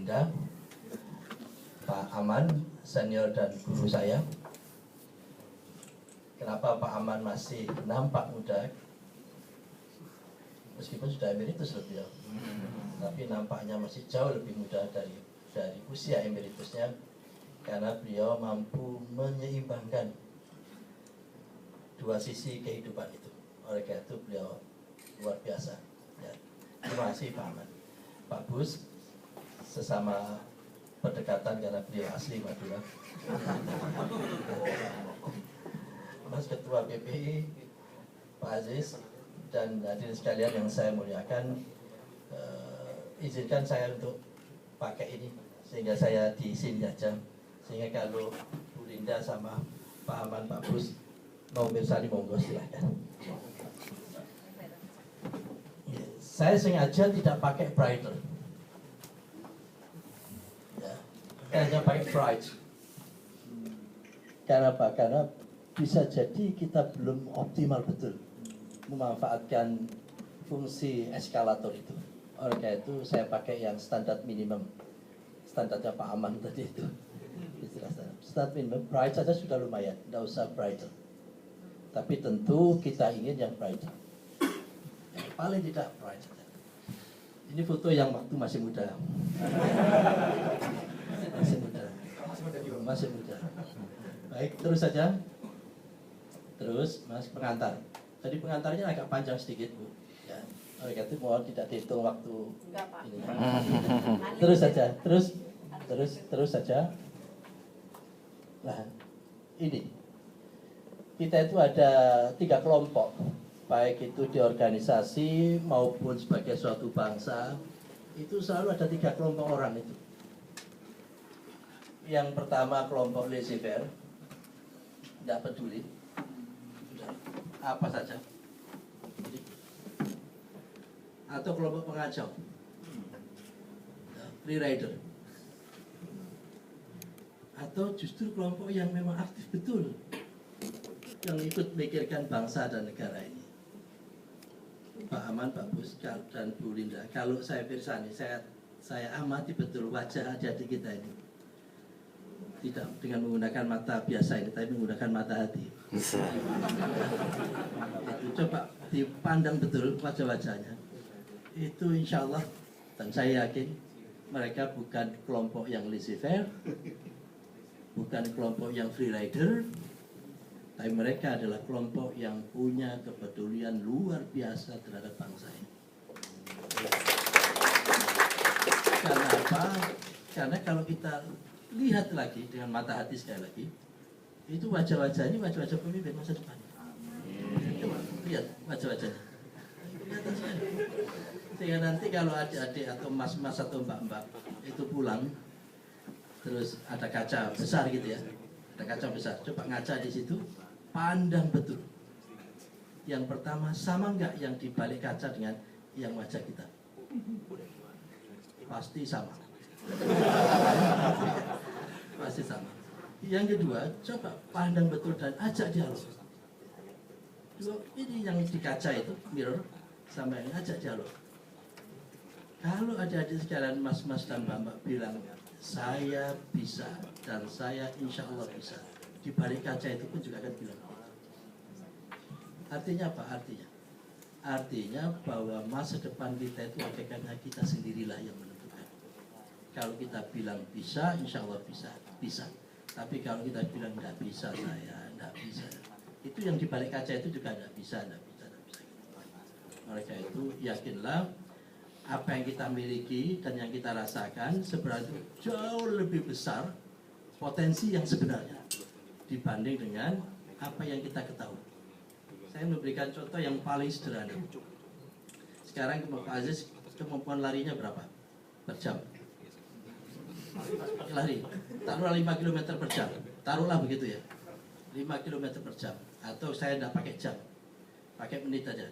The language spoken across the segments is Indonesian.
Linda, Pak Aman, senior dan guru saya. Kenapa Pak Aman masih nampak muda? Meskipun sudah emeritus loh beliau, tapi nampaknya masih jauh lebih muda dari usia emeritusnya, karena beliau mampu menyeimbangkan dua sisi kehidupan itu. Oleh karena itu beliau luar biasa. Ya. Terima kasih Pak Aman. Pak Bus, sesama berdekatan karena beliau asli Madura. Mas Ketua PPI, Pak Aziz, dan hadirin sekalian yang saya muliakan, izinkan saya untuk pakai ini sehingga saya di sini aja, sehingga kalau Bu Linda sama Pak Aman, Pak Bus mau mirsani, monggo silahkan. Saya sengaja tidak pakai bridle, ya, hanya pakai bright. Karena apa? Karena bisa jadi kita belum optimal betul memanfaatkan fungsi eskalator itu. Oleh karena itu saya pakai yang standar minimum, standarnya Pak Aman tadi itu. Standar minimum, bright saja sudah lumayan, tidak usah bridle. Tapi tentu kita ingin yang bright. Yang paling tidak bright saja. Ini foto yang waktu masih muda. Masih muda. Baik, terus saja. Terus, Mas, pengantar. Tadi pengantarnya agak panjang sedikit, Bu. Ya. Oleh karena itu mohon tidak dihitung waktu. Enggak, Pak. Ini. Terus saja, terus saja. Nah, ini. Kita itu ada 3 kelompok, baik itu di organisasi maupun sebagai suatu bangsa, itu selalu ada 3 kelompok orang itu. Yang pertama kelompok laissez-faire, tidak peduli, apa saja. Atau kelompok pengacau, free rider. Atau justru kelompok yang memang aktif betul, yang ikut memikirkan bangsa dan negara ini. Pak Aman, Pak Bus, dan Bu Linda, kalau saya pirsani, saya amati betul wajah adik-adik kita ini. Tidak dengan menggunakan mata biasa ini, tapi menggunakan mata hati. Itu coba dipandang betul wajah-wajahnya. Itu insya Allah, dan saya yakin mereka bukan kelompok yang laissez-faire, bukan kelompok yang free rider, tapi mereka adalah kelompok yang punya kepedulian luar biasa terhadap bangsa ini. Karena apa? Karena kalau kita lihat lagi dengan mata hati sekali lagi, itu wajah-wajah ini wajah-wajah pemimpin masa depan. Coba lihat wajah-wajahnya. Kelihatan sekali. Sehingga nanti kalau adik-adik atau mas-mas atau mbak-mbak itu pulang, terus ada kaca besar gitu ya, ada kaca besar. Coba ngaca di situ, pandang betul. Yang pertama, sama enggak yang di balik kaca dengan yang wajah kita? Pasti sama. Pasti sama. Yang kedua, coba pandang betul dan ajak dialog. Ini yang di kaca itu, mirror, sama yang ajak dialog. Kalau adik-adik sekalian, mas-mas dan mbak-mbak bilang, saya bisa dan saya insya Allah bisa, di balik kaca itu pun juga akan bilang. Artinya apa? Artinya bahwa masa depan kita itu hakikatnya kita sendirilah yang menentukan. Kalau kita bilang bisa, insya Allah bisa. Tapi kalau kita bilang tidak bisa, saya tidak bisa. Itu yang di balik kaca itu juga tidak bisa. Oleh karena itu, yakinlah apa yang kita miliki dan yang kita rasakan sebenarnya jauh lebih besar potensi yang sebenarnya dibanding dengan apa yang kita ketahui. Saya memberikan contoh yang paling sederhana. Sekarang Pak Aziz, kemampuan larinya berapa per jam? Lari, taruhlah 5 km per jam, taruhlah begitu ya, 5 km per jam. Atau saya tidak pakai jam, pakai menit aja,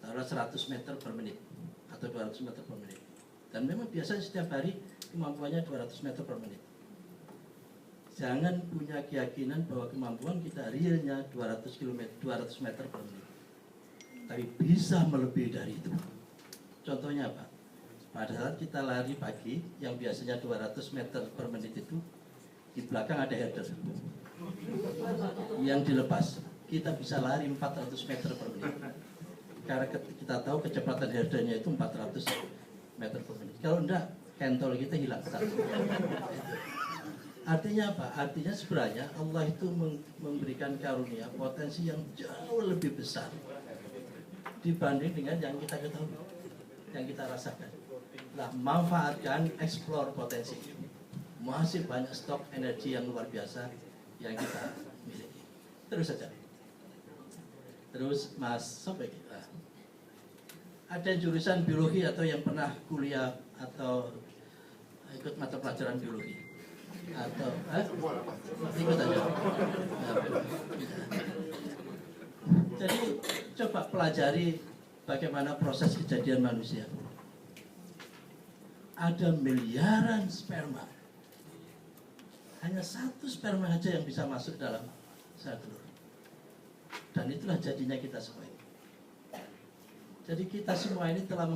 taruhlah 100 meter per menit atau 200 meter per menit. Dan memang biasanya setiap hari kemampuannya 200 meter per menit. Jangan punya keyakinan bahwa kemampuan kita realnya 200 meter per menit. Tapi bisa melebihi dari itu. Contohnya apa? Pada saat kita lari pagi, yang biasanya 200 meter per menit itu, di belakang ada header yang dilepas. Kita bisa lari 400 meter per menit. Karena kita tahu kecepatan herdernya itu 400 meter per menit. Kalau enggak, kentol kita hilang. Artinya apa? Artinya sebenarnya Allah itu memberikan karunia potensi yang jauh lebih besar dibanding dengan yang kita ketahui, yang kita rasakan. Nah, manfaatkan, explore potensi. Masih banyak stok energi yang luar biasa yang kita miliki. Terus saja. Terus Mas sampai kita. Ada jurusan biologi atau yang pernah kuliah atau ikut mata pelajaran biologi? Atau ikut aja. Jadi coba pelajari bagaimana proses kejadian manusia. Ada miliaran sperma. Hanya satu sperma saja yang bisa masuk dalam sel telur. Dan itulah jadinya kita semua ini. Jadi kita semua ini telah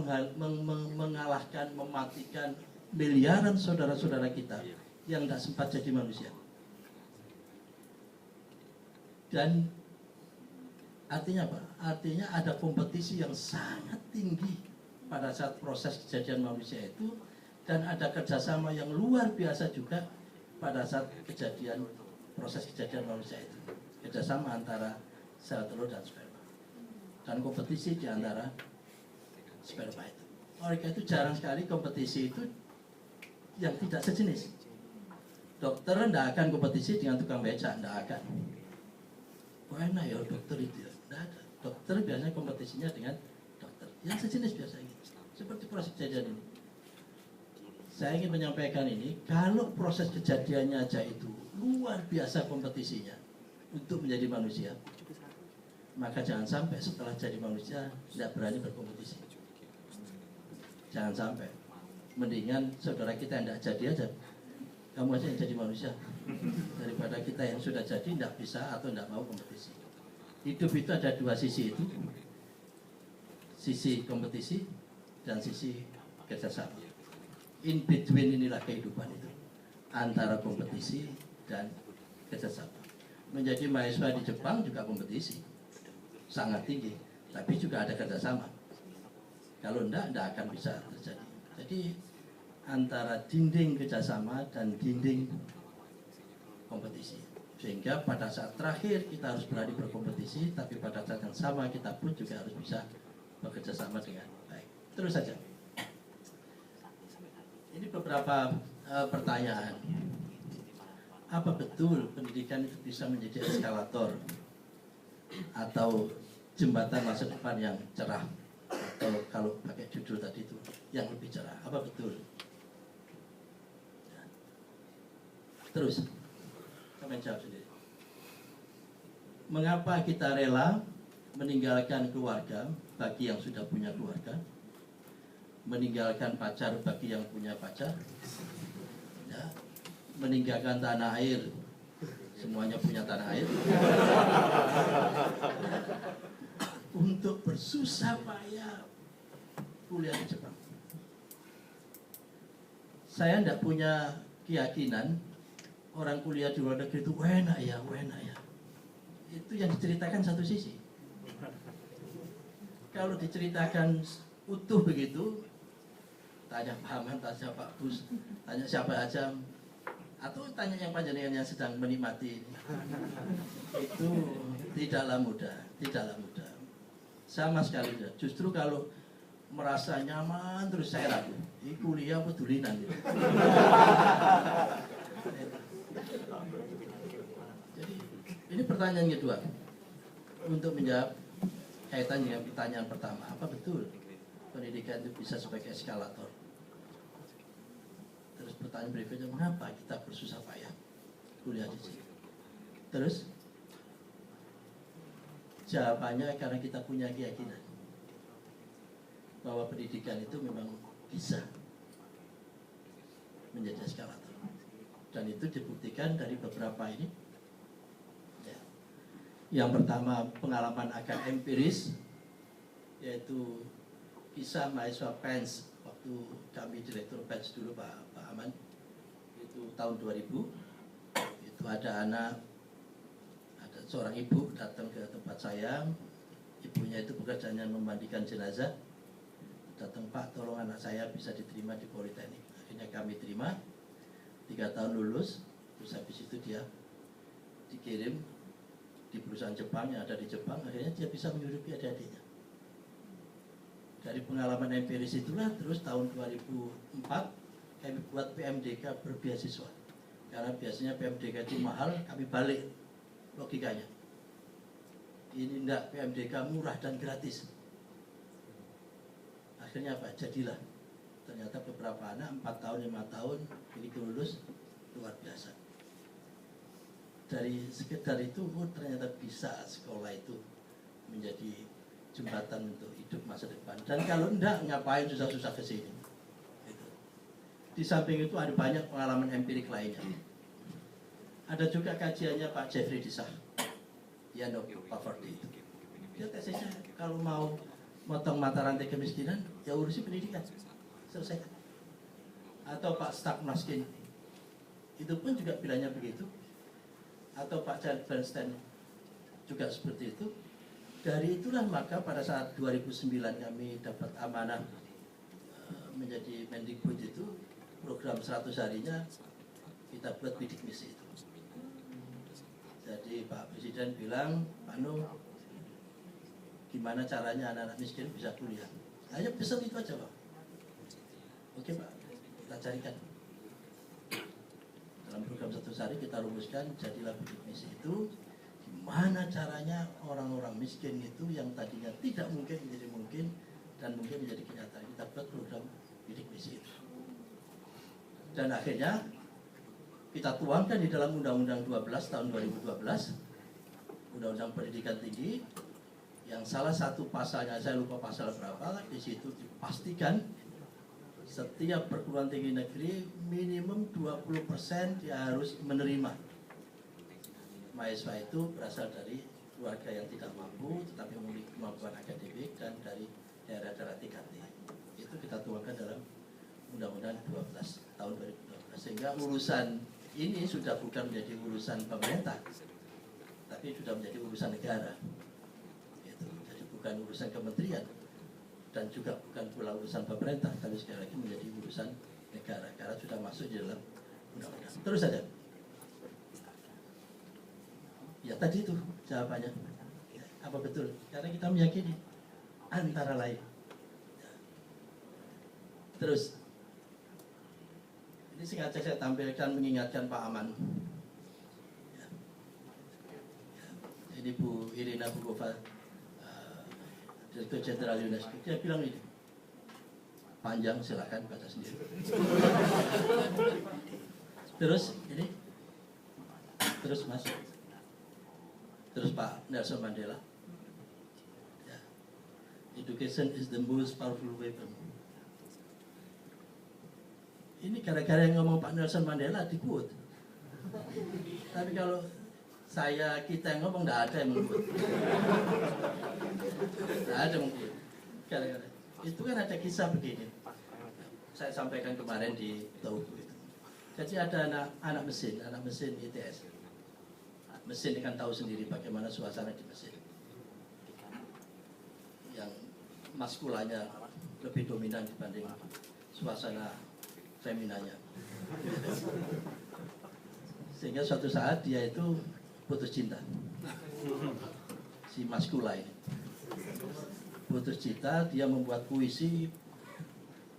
mengalahkan, mematikan miliaran saudara-saudara kita yang tidak sempat jadi manusia. Dan artinya apa? Artinya ada kompetisi yang sangat tinggi pada saat proses kejadian manusia itu, dan ada kerjasama yang luar biasa juga pada saat proses kejadian manusia itu. Kerjasama antara sel telur dan sperma, dan kompetisi di antara sperma itu. Oleh karena itu jarang sekali kompetisi itu yang tidak sejenis. Dokter tidak akan kompetisi dengan tukang becak, tidak akan. Wah enak ya dokter itu ya, tidak ada. Dokter biasanya kompetisinya dengan dokter yang sejenis biasanya. Seperti proses kejadian ini. Saya ingin menyampaikan ini, kalau proses kejadiannya aja itu luar biasa kompetisinya untuk menjadi manusia, maka jangan sampai setelah jadi manusia tidak berani berkompetisi. Jangan sampai. Mendingan saudara kita yang tidak jadi aja, kamu aja yang jadi manusia, daripada kita yang sudah jadi tidak bisa atau tidak mau kompetisi. Hidup itu ada dua sisi itu, sisi kompetisi dan sisi kerjasama. In between inilah kehidupan itu, antara kompetisi dan kerjasama. Menjadi mahasiswa di Jepang juga kompetisi sangat tinggi, tapi juga ada kerjasama. Kalau tidak akan bisa terjadi. Jadi antara dinding kerjasama dan dinding kompetisi, sehingga pada saat terakhir kita harus berani berkompetisi, tapi pada saat yang sama kita pun juga harus bisa bekerja sama dengan baik. Terus saja. Ini beberapa pertanyaan. Apa betul pendidikan itu bisa menjadi eskalator atau jembatan masa depan yang cerah, atau kalau pakai judul tadi itu yang lebih cerah? Apa betul? Terus, kami jawab sendiri. Mengapa kita rela meninggalkan keluarga bagi yang sudah punya keluarga, meninggalkan pacar bagi yang punya pacar, ya, meninggalkan tanah air, semuanya punya tanah air, untuk bersusah payah kuliah di Jepang? Saya tidak punya keyakinan orang kuliah di luar negeri itu enak ya. Itu yang diceritakan satu sisi. Kalau diceritakan utuh begitu, tanya Pak Haman, tanya Pak Bus, tanya siapa aja, atau tanya yang panjenengan yang sedang menikmati, itu tidaklah mudah. Sama sekali tidak. Justru kalau merasa nyaman terus saya ragu, ini kuliah pedulinan gitu. Jadi ini pertanyaan kedua untuk menjawab kaitan dengan pertanyaan pertama, apa betul pendidikan itu bisa sebagai eskalator? Terus pertanyaan berikutnya, mengapa kita bersusah payah kuliah di sini? Terus jawabannya karena kita punya keyakinan bahwa pendidikan itu memang bisa menjadi eskalator, dan itu dibuktikan dari beberapa ini. Yang pertama, pengalaman agak empiris, yaitu kisah mahasiswa PENS waktu waktu kami direktur batch dulu Pak Aman, itu tahun 2000, itu ada seorang ibu datang ke tempat saya. Ibunya itu pekerjaannya memandikan jenazah. Datang, Pak, tolong anak saya bisa diterima di Politeknik. Akhirnya kami terima, 3 tahun lulus. Terus habis itu dia dikirim di perusahaan Jepang yang ada di Jepang. Akhirnya dia bisa menghidupi adik-adiknya. Dari pengalaman empiris itulah, terus tahun 2004 kami buat PMDK berbeasiswa. Karena biasanya PMDK itu mahal, kami balik logikanya. Ini enggak, PMDK murah dan gratis. Akhirnya apa? Jadilah. Ternyata beberapa anak 4 tahun, 5 tahun ini lulus, luar biasa. Dari sekedar itu, ternyata bisa sekolah itu menjadi jembatan untuk hidup masa depan. Dan kalau enggak, ngapain susah-susah ke sini? Gitu. Di samping itu ada banyak pengalaman empirik lainnya. Ada juga kajiannya Pak Jeffrey Disah, ya no poverty itu. Dia tesisnya kalau mau motong mata rantai kemiskinan, ya urusi pendidikan, selesaikan. Atau Pak Stark Maskin, itu pun juga bilangnya begitu. Atau Pak Charles Bernstein juga seperti itu. Dari itulah maka pada saat 2009 kami dapat amanah menjadi Mendikbud itu, program 100 harinya kita buat bidik misi itu. Jadi Pak Presiden bilang, Pak Nuh, gimana caranya anak-anak miskin bisa kuliah? Hanya pesan itu aja Pak. Oke Pak, kita carikan. Dalam program 100 hari kita rumuskan, jadilah bidik misi itu. Gimana caranya orang-orang miskin itu yang tadinya tidak mungkin menjadi mungkin dan mungkin menjadi kenyataan. Kita buat program bidik misi itu. Dan akhirnya kita tuangkan di dalam Undang-Undang 12 tahun 2012, Undang-Undang Pendidikan Tinggi, yang salah satu pasalnya, saya lupa pasal berapa, di situ dipastikan setiap perguruan tinggi negeri minimum 20% dia harus menerima mahasiswa itu berasal dari keluarga yang tidak mampu tetapi memiliki kemampuan akademik dan dari daerah-daerah 3T. Itu kita tuangkan dalam Undang-Undang 12 tahun 2012, sehingga urusan ini sudah bukan menjadi urusan pemerintah, tapi sudah menjadi urusan negara. Gitu. Jadi bukan urusan kementerian dan juga bukan pula urusan pemerintah, tapi sekali lagi menjadi urusan negara karena sudah masuk di dalam undang-undang. Terus saja. Ya tadi itu jawabannya. Ya, apa betul? Karena kita meyakini antara lain. Ya. Terus ini sengaja saya tampilkan mengingatkan Pak Aman. Ya. Ya. Ini Bu Irina Bukova, Direktur Jenderal UNESCO. Dia bilang ini panjang, silakan baca sendiri. Terus ini, terus Mas. Terus Pak Nelson Mandela, ya. Education is the most powerful weapon. Ini gara-gara yang ngomong Pak Nelson Mandela di-quote. Tapi kalau kita yang ngomong, tidak ada yang meng-quote. Tidak ada yang meng-quote. Gara-gara itu kan ada kisah begini. Saya sampaikan kemarin di Tauku itu. Jadi ada anak mesin ITS. Mesin kan tahu sendiri bagaimana suasana di mesin. Yang maskulanya lebih dominan dibanding suasana feminanya. Sehingga suatu saat dia itu putus cinta. Si maskula ini. Putus cinta, dia membuat puisi.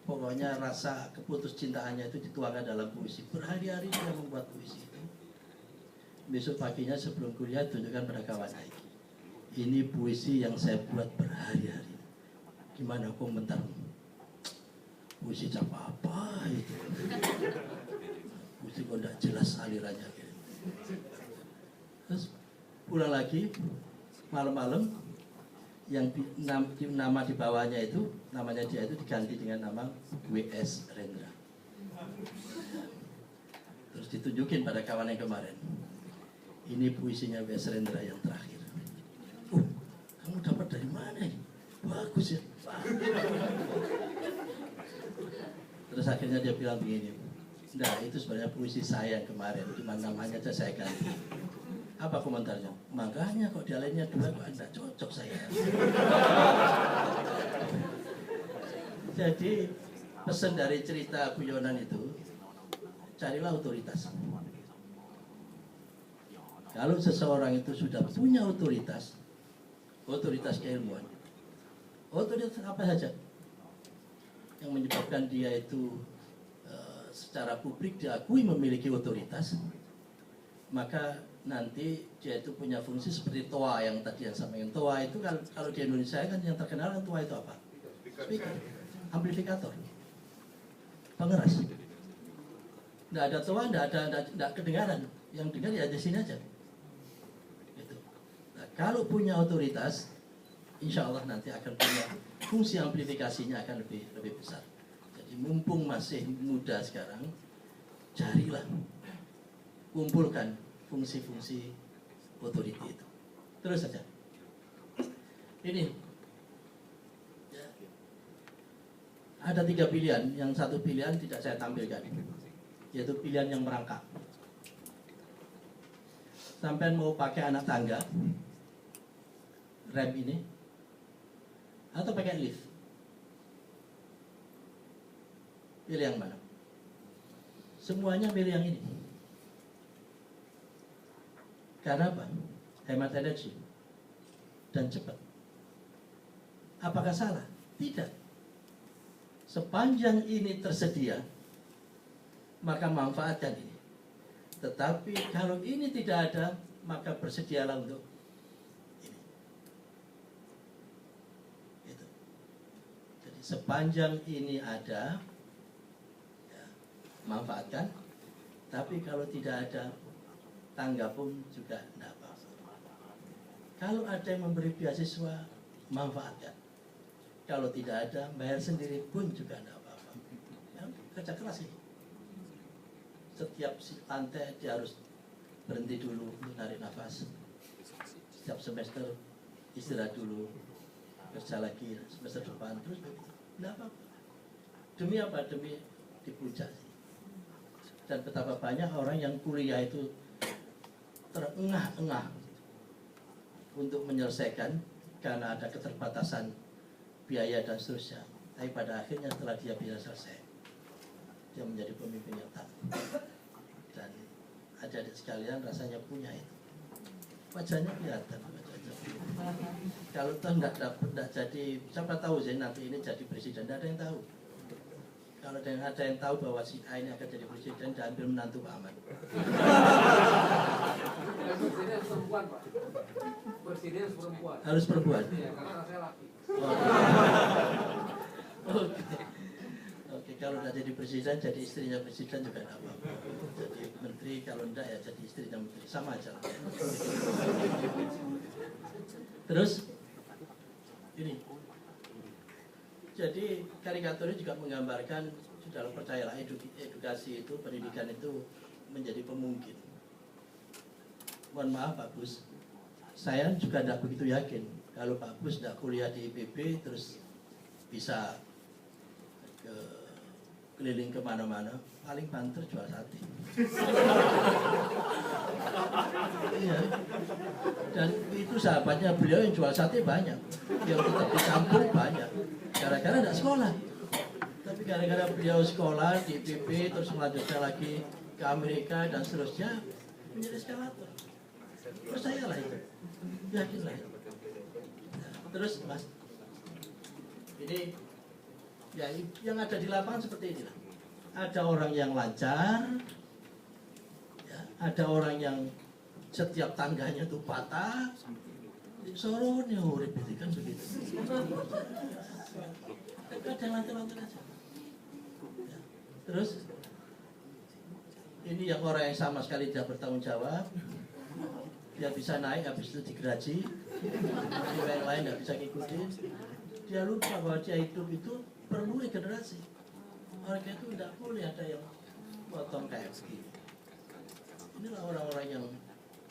Pokoknya rasa keputus cintaannya itu dituangkan dalam puisi. Berhari-hari dia membuat puisi itu. Besok paginya sebelum kuliah tunjukkan pada kawannya. Ini puisi yang saya buat berhari-hari. Gimana komentar? Puisi apa itu? Puisi kok tidak jelas alirannya. Terus pulang lagi malam-malam, yang nama di bawahnya itu, namanya dia itu diganti dengan nama W.S. Rendra. Terus ditunjukin pada kawan yang kemarin. Ini puisinya W.S. Rendra yang terakhir. Kamu dapat dari mana ini? Bagus ya. Terus akhirnya dia bilang begini, nah itu sebenarnya puisi saya yang kemarin, cuma namanya aja saya ganti. Apa komentarnya? Makanya kok dialainya 2 kok anda cocok saya. Jadi pesan dari cerita guyonan itu, carilah otoritas. Kalau seseorang itu sudah punya otoritas keilmuan, otoritas apa saja yang menyebabkan dia itu secara publik diakui memiliki otoritas, maka nanti dia itu punya fungsi seperti toa yang tadi yang sampaikan. Toa itu kan kalau di Indonesia kan yang terkenal kan toa itu apa? Speaker, amplifikator, pengeras. Tidak ada toa, tidak kedengaran. Yang dengar ya di sini aja. Gitu. Nah, kalau punya otoritas, insya Allah nanti akan punya fungsi amplifikasinya akan lebih besar. Jadi mumpung masih muda sekarang, carilah, kumpulkan fungsi-fungsi otoriti itu. Terus saja. Ini ya, ada 3 pilihan. Yang satu pilihan tidak saya tampilkan, yaitu pilihan yang merangkak. Sampai mau pakai anak tangga, rem ini, atau pakai lift. Pilih yang mana? Semuanya pilih yang ini. Karena apa? Hemat energi dan cepat. Apakah salah? Tidak. Sepanjang ini tersedia, maka manfaatkan ini. Tetapi kalau ini tidak ada, maka bersedialah untuk ini. Itu. Jadi sepanjang ini ada, ya, manfaatkan. Tapi kalau tidak ada, tangga pun juga tidak apa-apa. Kalau ada yang memberi beasiswa, manfaatkan. Kalau tidak ada, bayar sendiri pun juga tidak apa-apa. Ya, kerja keras ini. Setiap lantai dia harus berhenti dulu untuk narik nafas. Setiap semester istirahat dulu, kerja lagi semester depan terus begitu. Tidak apa-apa. Demi apa? Demi dipuja. Dan betapa banyak orang yang kuliah itu terengah-engah untuk menyelesaikan karena ada keterbatasan biaya dan seterusnya. Tapi pada akhirnya setelah dia bisa selesai, dia menjadi pemimpin yang tangguh. Dan adik-adik sekalian rasanya punya itu. Wajahnya kelihatan. Kalau toh tidak jadi, siapa tahu sih nanti ini jadi presiden, tidak ada yang tahu. Kalau ada yang tahu bahwa si A ini akan jadi presiden, diambil menantu Pak Ahmad. Presiden harus perempuan, Pak. Presiden harus perempuan. Harus perempuan. Iya, karena saya laki. Oke, kalau tidak jadi presiden, jadi istrinya presiden juga tidak apa-apa. Jadi menteri, kalau tidak ya jadi istrinya menteri, sama aja. Terus ini. Jadi karikaturnya juga menggambarkan sudah percayalah edukasi itu, pendidikan itu menjadi pemungkin. Mohon maaf Pak Bus, saya juga tidak begitu yakin kalau Pak Bus tidak kuliah di IPB terus bisa keliling kemana-mana, paling banter jual sate. Iya. Dan itu sahabatnya beliau yang jual sate banyak, yang tetap dicampur banyak. Gara-gara tidak sekolah, tapi gara-gara beliau sekolah di IPB terus melanjutkan lagi ke Amerika dan seterusnya menjadi eskalator. Percayalah itu, yakinlah itu. Terus Mas, ini ya yang ada di lapangan seperti inilah. Ada orang yang lancar, ya, ada orang yang setiap tangganya itu patah. Sorone urip itu kan begitu. Ada yang lancar-lancar aja. Ya. Terus ini yang orang yang sama sekali tidak bertanggung jawab. Dia bisa naik, habis itu digeraji. Yang lain tidak bisa ngikutin. Dia lupa bahwa dia hidup itu perlu regenerasi. Orang itu tidak boleh ada yang potong kayak begini. Inilah orang-orang yang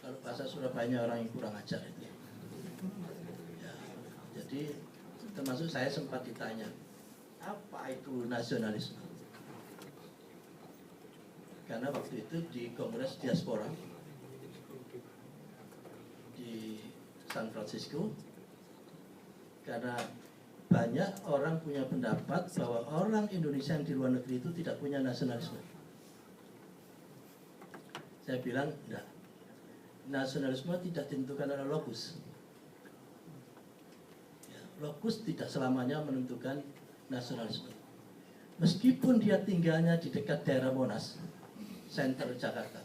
kalau bahasa Surabaya orang yang kurang ajar itu. Ya, jadi termasuk saya sempat ditanya, apa itu nasionalisme? Karena waktu itu di Kongres Diaspora di San Francisco, karena banyak orang punya pendapat bahwa orang Indonesia yang di luar negeri itu tidak punya nasionalisme. Saya bilang enggak. Nasionalisme tidak ditentukan oleh lokus. Ya, lokus tidak selamanya menentukan nasionalisme. Meskipun dia tinggalnya di dekat daerah Monas, center Jakarta,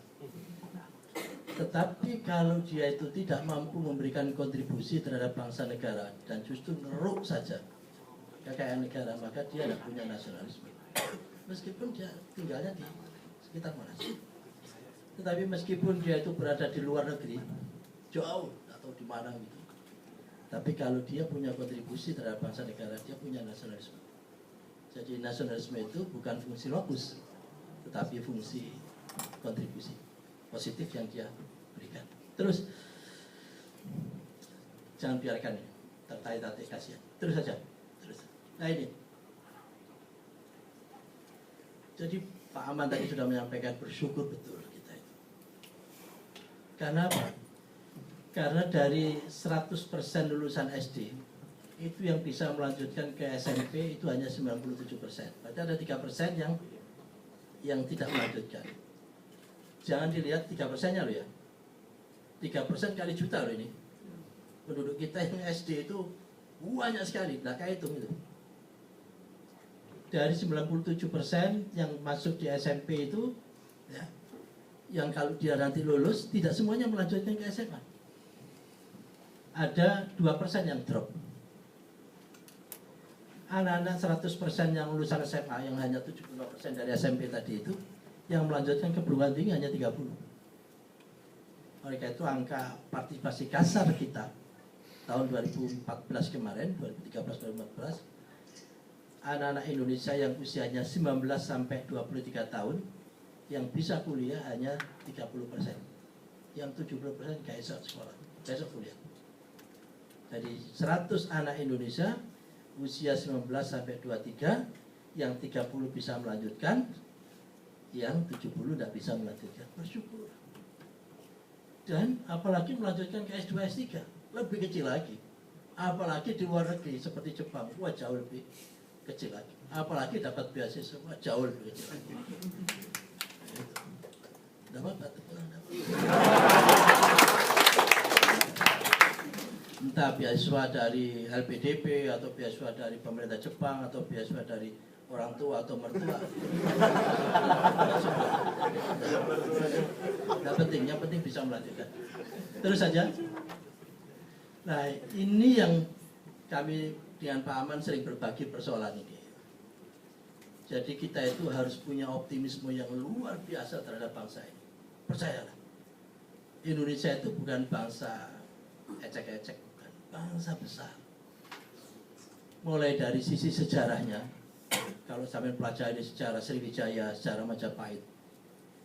tetapi kalau dia itu tidak mampu memberikan kontribusi terhadap bangsa negara dan justru ngeruk saja kekayaan negara, maka dia tidak punya nasionalisme. Meskipun dia tinggalnya di sekitar Monas. Tetapi meskipun dia itu berada di luar negeri, jauh atau di mana gitu, tapi kalau dia punya kontribusi terhadap bangsa negara, dia punya nasionalisme. Jadi nasionalisme itu bukan fungsi lokus, tetapi fungsi kontribusi positif yang dia berikan. Terus jangan biarkan ini tertarik-tarik kasihan. Terus saja. Terus. Nah ini. Jadi Pak Aman tadi sudah menyampaikan bersyukur betul kita itu. Karena apa? Karena dari 100% lulusan SD itu yang bisa melanjutkan ke SMP itu hanya 97%. Berarti ada 3% yang tidak melanjutkan. Jangan dilihat 3%-nya loh ya. 3% kali juta loh ini. Penduduk kita yang SD itu banyak sekali. Nah, kayak hitung itu. Dari 97% yang masuk di SMP itu, ya, yang kalau dia nanti lulus, tidak semuanya melanjutkan ke SMA. Ada 2% yang drop. Anak-anak 100% yang lulusan SMA, yang hanya 75% dari SMP tadi itu, yang melanjutkan ke perguruan tinggi hanya 30. Oleh karena itu angka partisipasi kasar kita tahun 2014 kemarin, 2013-2014, anak-anak Indonesia yang usianya 19 sampai 23 tahun yang bisa kuliah hanya 30%. Yang 70% gak esok sekolah, besok kuliah. Jadi 100 anak Indonesia usia 19 sampai 23, yang 30 bisa melanjutkan, yang 70 tidak bisa melanjutkan. Bersyukur. Dan apalagi melanjutkan ke S2, S3, lebih kecil lagi. Apalagi di luar negeri seperti Jepang, wah jauh lebih kecil lagi. Apalagi dapat beasiswa, wah jauh lebih kecil lagi. Dapat batu pulang, dapat. Entah beasiswa dari LPDP atau beasiswa dari pemerintah Jepang atau beasiswa dari orang tua atau mertua. Tidak penting, yang penting bisa melanjutkan. Terus saja. Nah, ini yang kami dengan Pak Aman sering berbagi persoalan ini. Jadi kita itu harus punya optimisme yang luar biasa terhadap bangsa ini. Percayalah, Indonesia itu bukan bangsa ecek-ecek, bukan bangsa besar. Mulai dari sisi sejarahnya, kalau sampai pelajari sejarah Sriwijaya, sejarah Majapahit,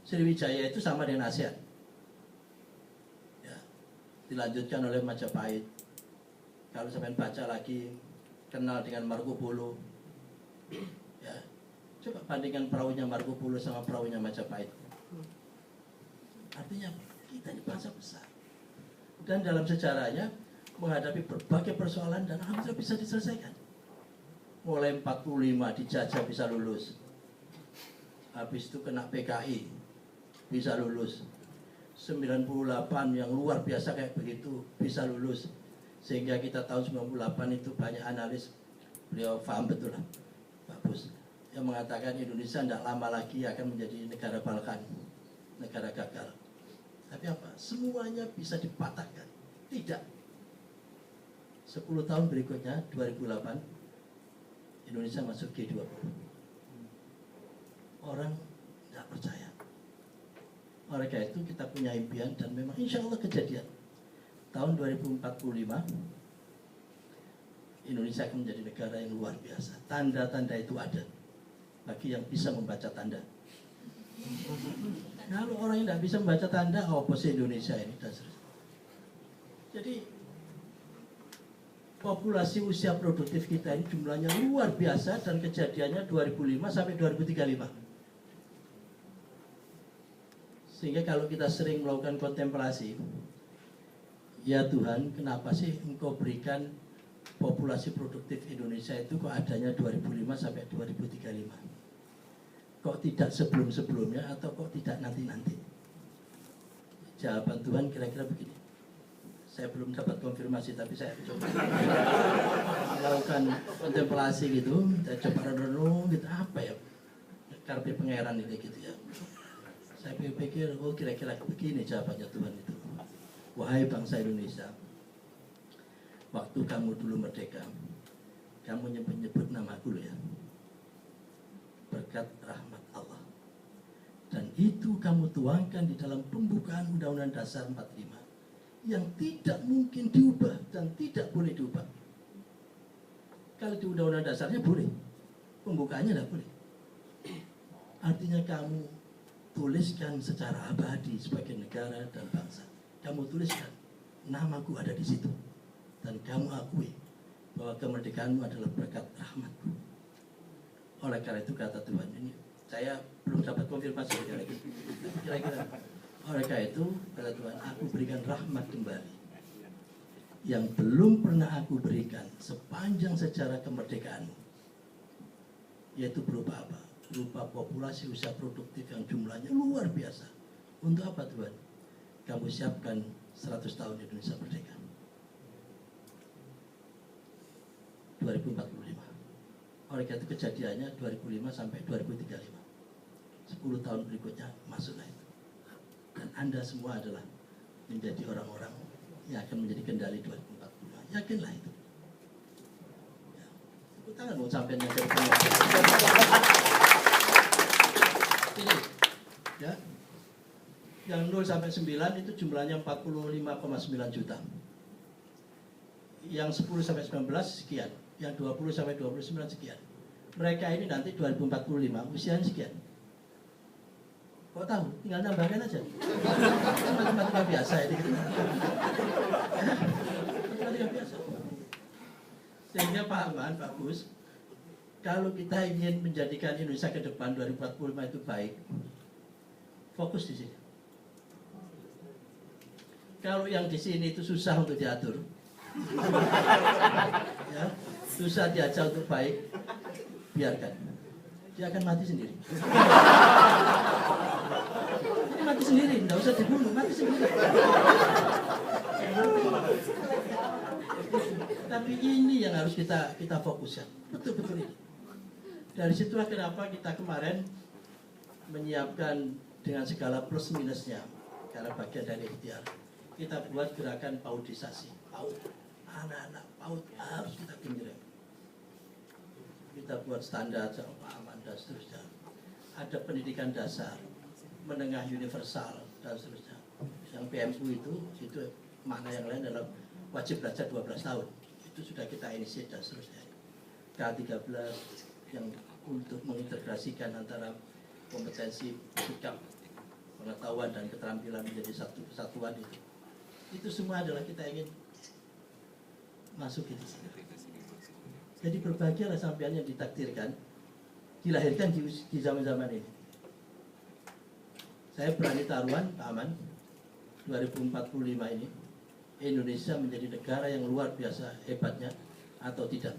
Sriwijaya itu sama dengan ASEAN. Ya, dilanjutkan oleh Majapahit. Kalau sampai baca lagi, kenal dengan Marco Polo, ya, coba bandingkan perahunya Marco Polo sama perahunya Majapahit. Artinya kita ini bangsa besar. Dan dalam sejarahnya menghadapi berbagai persoalan dan alhamdulillah bisa diselesaikan. Mulai 45 dijajah bisa lulus. Habis itu kena PKI bisa lulus. 98 yang luar biasa kayak begitu bisa lulus. Sehingga kita tahun 98 itu banyak analis, beliau paham betul lah, bagus, yang mengatakan Indonesia tidak lama lagi akan menjadi negara Balkan, negara gagal. Tapi apa? Semuanya bisa dipatahkan. Tidak. 10 tahun berikutnya, 2008, Indonesia masuk G20. Orang tidak percaya. Oleh karena itu kita punya impian dan memang insya Allah kejadian. Tahun 2045, Indonesia akan menjadi negara yang luar biasa. Tanda-tanda itu ada bagi yang bisa membaca tanda. Kalau orang yang tidak bisa membaca tanda, apa sih Indonesia ini? Dan jadi populasi usia produktif kita ini jumlahnya luar biasa dan kejadiannya 2005 sampai 2035. Sehingga kalau kita sering melakukan kontemplasi, ya Tuhan, kenapa sih Engkau berikan populasi produktif Indonesia itu kok adanya 2005 sampai 2035? Kok tidak sebelum-sebelumnya atau kok tidak nanti-nanti? Jawaban Tuhan kira-kira begini. Saya belum dapat konfirmasi, tapi saya coba melakukan kontemplasi gitu, saya coba renung gitu, apa ya karpe pangeran ini gitu ya. Saya pikir, oh kira-kira begini jawabannya Tuhan itu. Wahai bangsa Indonesia, waktu kamu dulu merdeka, kamu nyebut-nyebut namaku ya, berkat rahmat Allah. Dan itu kamu tuangkan di dalam pembukaan Undang-Undang Dasar 45 yang tidak mungkin diubah dan tidak boleh diubah. Kalau di Undang-Undang Dasarnya boleh, pembukaannya tidak boleh. Artinya kamu tuliskan secara abadi sebagai negara dan bangsa. Kamu tuliskan, namaku ada di situ. Dan kamu akui bahwa kemerdekaanmu adalah berkat rahmatku. Oleh karena itu kata Tuhan, ini saya belum dapat konfirmasi kira-kira. Oleh karena itu kata Tuhan, aku berikan rahmat kembali yang belum pernah aku berikan sepanjang sejarah kemerdekaanmu. Yaitu berupa apa? Berupa populasi usia produktif yang jumlahnya luar biasa. Untuk apa Tuhan? Kamu siapkan 100 tahun Indonesia merdeka. 2045. Oleh karena itu kejadiannya 2005 sampai 2035. 10 tahun berikutnya masuklah itu. Dan Anda semua adalah menjadi orang-orang yang akan menjadi kendali 2045. Yakinlah itu. Ya. Tepuk tangan mau sampai yang dari ini. Ya. Yang 0 sampai 9 itu jumlahnya 45,9 juta. Yang 10 sampai 19 sekian. Yang 20 sampai 29 sekian. Mereka ini nanti 2045 usianya sekian. Kok tahu? Tinggal nambahkan aja. Matematika biasa ini. Matematika biasa. Sehingga Pak Aman, Pak Gus, kalau kita ingin menjadikan Indonesia ke depan 2045 itu baik, fokus di sini. Kalau yang di sini itu susah untuk diatur, ya, susah diajak untuk baik, biarkan. Dia akan mati sendiri. Mati sendiri, tidak usah dibunuh, mati sendiri. Tapi ini yang harus kita fokuskan, betul-betul ini. Dari situlah kenapa kita kemarin menyiapkan dengan segala plus minusnya, karena bagian dari ikhtiar. Kita buat gerakan paudisasi, PAUD, anak-anak PAUD harus kita genjreng. Kita buat standar sama Pak Aman dan seterusnya. Ada pendidikan dasar, menengah universal dan seterusnya. Yang PMU itu makna yang lain adalah wajib belajar 12 tahun. Itu sudah kita inisiasi dan seterusnya. K13 yang untuk mengintegrasikan antara kompetensi, sikap, pengetahuan dan keterampilan menjadi satu kesatuan itu. Itu semua adalah kita ingin masuk di sini. Jadi berbahagialah sampean yang ditakdirkan dilahirkan di zaman-zaman ini. Saya berani taruhan, Pak Aman, 2045 ini Indonesia menjadi negara yang luar biasa hebatnya atau tidak.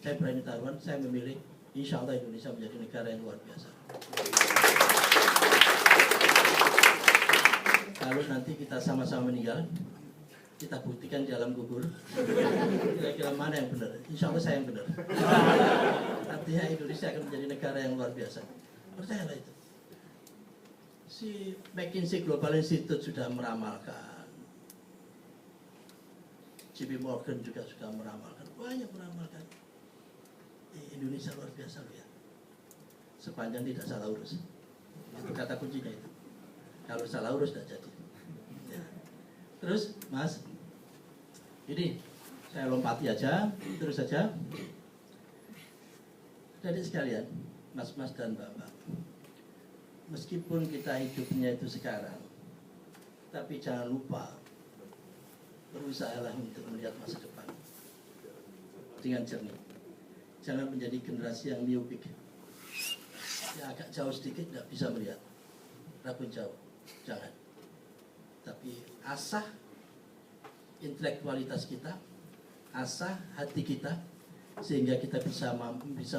Saya berani taruhan, saya memilih insya Allah Indonesia menjadi negara yang luar biasa. Kalau nanti kita sama-sama meninggal, kita buktikan di alam kubur kira-kira mana yang benar. Insya Allah saya yang benar. Artinya Indonesia akan menjadi negara yang luar biasa. Percayalah itu. Si McKinsey Global Institute sudah meramalkan, JP Morgan juga sudah meramalkan, banyak meramalkan. Indonesia luar biasa loh ya. Sepanjang tidak salah urus. Itu kata kuncinya itu. Kalau salah urus tidak jadi. Ya. Terus Mas, ini saya lompati aja, terus saja. Jadi sekalian, Mas-mas dan Bapak, meskipun kita hidupnya itu sekarang, tapi jangan lupa berusahalah untuk melihat masa depan dengan jernih. Jangan menjadi generasi yang miopik, yang agak jauh sedikit tidak bisa melihat, ragu jauh. Jangan. Tapi asah intelektualitas kita, asah hati kita, sehingga kita bisa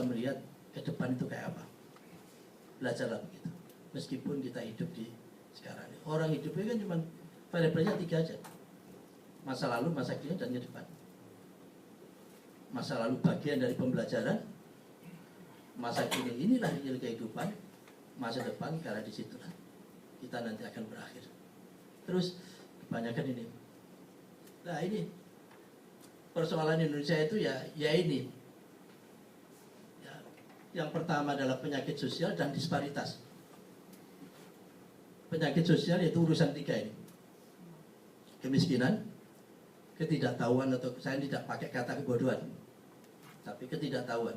melihat ke depan itu kayak apa. Belajarlah begitu. Meskipun kita hidup di sekarang ini. Orang hidupnya kan cuma variabelnya 3 aja. Masa lalu, masa kini, dan ke depan. Masa lalu bagian dari pembelajaran, masa kini inilah real kehidupan, masa depan karena disitulah kita nanti akan berakhir. Terus kebanyakan ini. Nah ini persoalan Indonesia itu ya ini. Ya, yang pertama adalah penyakit sosial dan disparitas. Penyakit sosial yaitu urusan 3 ini. Kemiskinan, ketidaktahuan, atau saya tidak pakai kata kebodohan, tapi ketidaktahuan,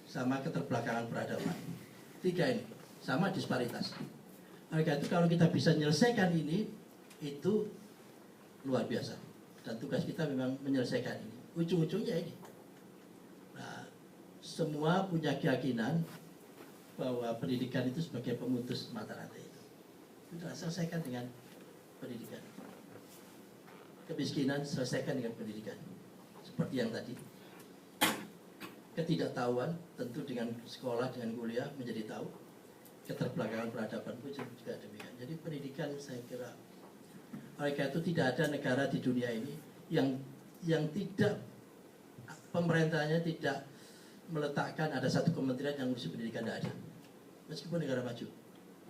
sama keterbelakangan peradaban. 3 ini, sama disparitas. Oleh itu kalau kita bisa menyelesaikan ini, itu luar biasa. Dan tugas kita memang menyelesaikan ini. Ujung-ujungnya ini. Nah, semua punya keyakinan bahwa pendidikan itu sebagai pemutus mata rantai itu. Kita selesaikan dengan pendidikan. Kemiskinan selesaikan dengan pendidikan. Seperti yang tadi. Ketidaktahuan tentu dengan sekolah, dengan kuliah menjadi tahu. Keterbelakangan peradaban pun juga demikian. Jadi pendidikan saya kira, oleh karena itu tidak ada negara di dunia ini yang tidak, pemerintahnya tidak meletakkan ada satu kementerian yang ngurusi pendidikan, tidak ada. Meskipun negara maju.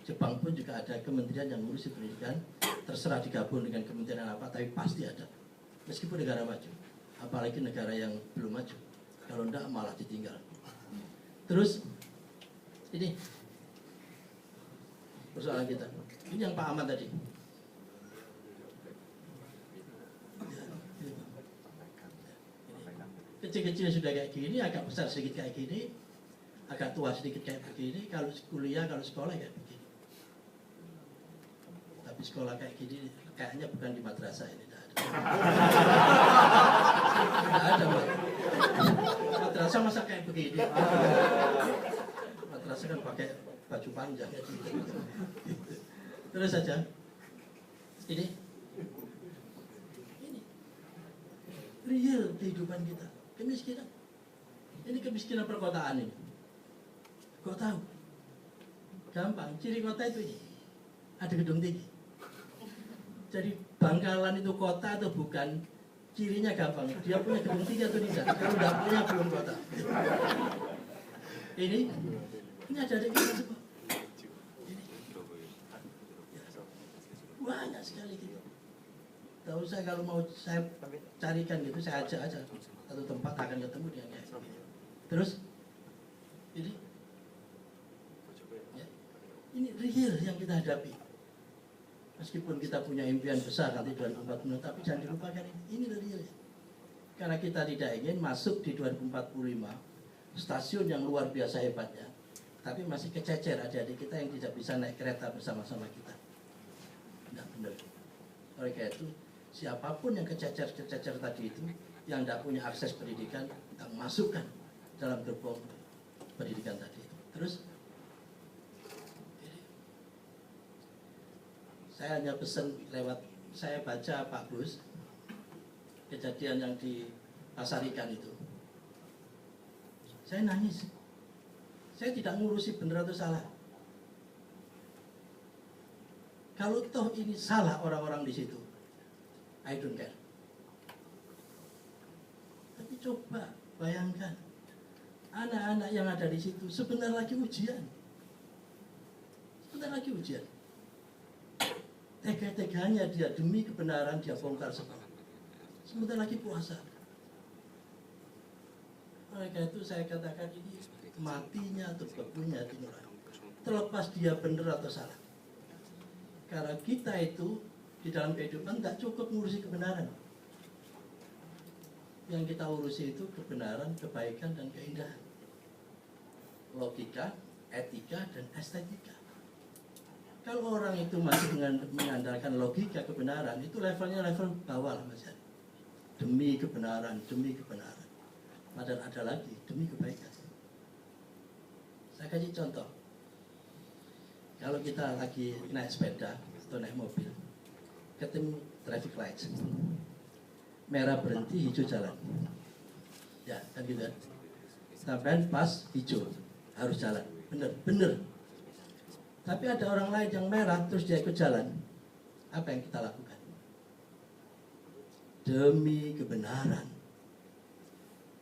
Jepang pun juga ada kementerian yang ngurusi pendidikan, terserah digabung dengan kementerian apa, tapi pasti ada. Meskipun negara maju, apalagi negara yang belum maju. Kalau enggak malah ditinggal. Terus ini persoalan kita. Ini yang Pak Ahmad tadi. Kecil-kecil sudah kayak gini, agak besar sedikit kayak gini, agak tua sedikit kayak begini. Kalau kuliah, kalau sekolah kayak begini. Tapi sekolah kayak gini kayaknya bukan di madrasah ini, tidak ada. Tidak ada, Pak. Madrasah masa kayak begini. Madrasah kan pakai baju panjang. Terus saja. Ini real kehidupan kita. Kemiskinan. Ini kemiskinan perkotaan ini. Kok tahu? Gampang. Ciri kota itu ini. Ada gedung tinggi. Jadi Bangkalan itu kota atau bukan, cirinya gampang. Dia punya gedung tinggi atau tidak. Kalau tidak punya belum kota. Ini ada kita semua. Ini banyak sekali gitu. Tahu saya kalau mau saya carikan gitu, saya ajak aja satu tempat akan ketemu dengan kayak gitu. Terus ini ya, ini real yang kita hadapi. Meskipun kita punya impian besar nanti 2040, tapi jangan dilupakan ini real. Karena kita tidak ingin masuk di 2045 stasiun yang luar biasa hebatnya, tapi masih kececer adik-adik kita yang tidak bisa naik kereta bersama-sama kita. Tidak benar. Oleh karena itu, siapapun yang kececer tadi itu, yang tidak punya akses pendidikan, yang masukkan dalam gerbong pendidikan tadi itu. Terus saya hanya pesan lewat, saya baca Pak Bus, kejadian yang di Pasar Ikan itu. Saya nangis. Saya tidak ngurusi benar atau salah. Kalau toh ini salah orang-orang di situ, I don't care. Tapi coba bayangkan, anak-anak yang ada di situ sebentar lagi ujian. Sebentar lagi ujian. Tega-teganya dia demi kebenaran dia bongkar sekolah. Sebentar lagi puasa. Oleh karena itu saya katakan ini matinya atau bebunya hati nurani. Terlepas dia benar atau salah. Karena kita itu di dalam kehidupan tidak cukup ngurusi kebenaran. Yang kita urusi itu kebenaran, kebaikan, dan keindahan. Logika, etika, dan estetika. Kalau orang itu masih mengandalkan logika kebenaran, itu levelnya level bawah lah Mas. Demi kebenaran, demi kebenaran. Padahal ada lagi, demi kebaikan. Saya kasih contoh. Kalau kita lagi naik sepeda, atau naik mobil, ketemu traffic light, merah berhenti, hijau jalan, ya kan gitu kan. Sampai pas hijau harus jalan, bener. Tapi ada orang lain yang merah terus dia ikut jalan, apa yang kita lakukan? Demi kebenaran,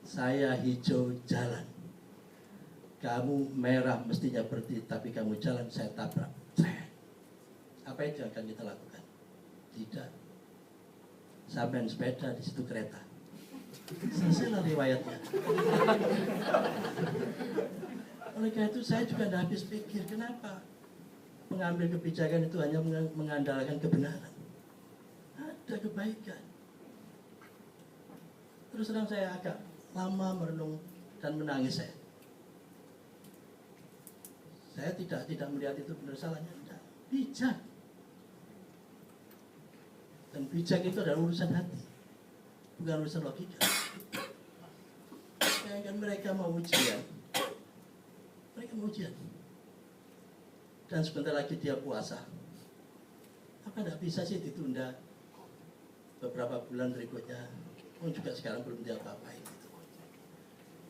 saya hijau jalan, kamu merah mestinya berhenti, tapi kamu jalan, saya tabrak. Apa itu yang akan kita lakukan? Tidak. Sampai sepeda di situ kereta. Selesailah riwayatnya. Oleh karena itu saya juga tidak habis pikir, kenapa pengambil kebijakan itu hanya mengandalkan kebenaran. Ada kebaikan. Terus terang saya agak lama merenung dan menangis saya. Saya tidak melihat itu benar salahnya, tidak. Bijak. Dan bijak itu adalah urusan hati, bukan urusan logika. Kan mereka mau ujian, dan sebentar lagi dia puasa. Apa tidak bisa sih ditunda beberapa bulan berikutnya? Juga sekarang belum diapa-apain.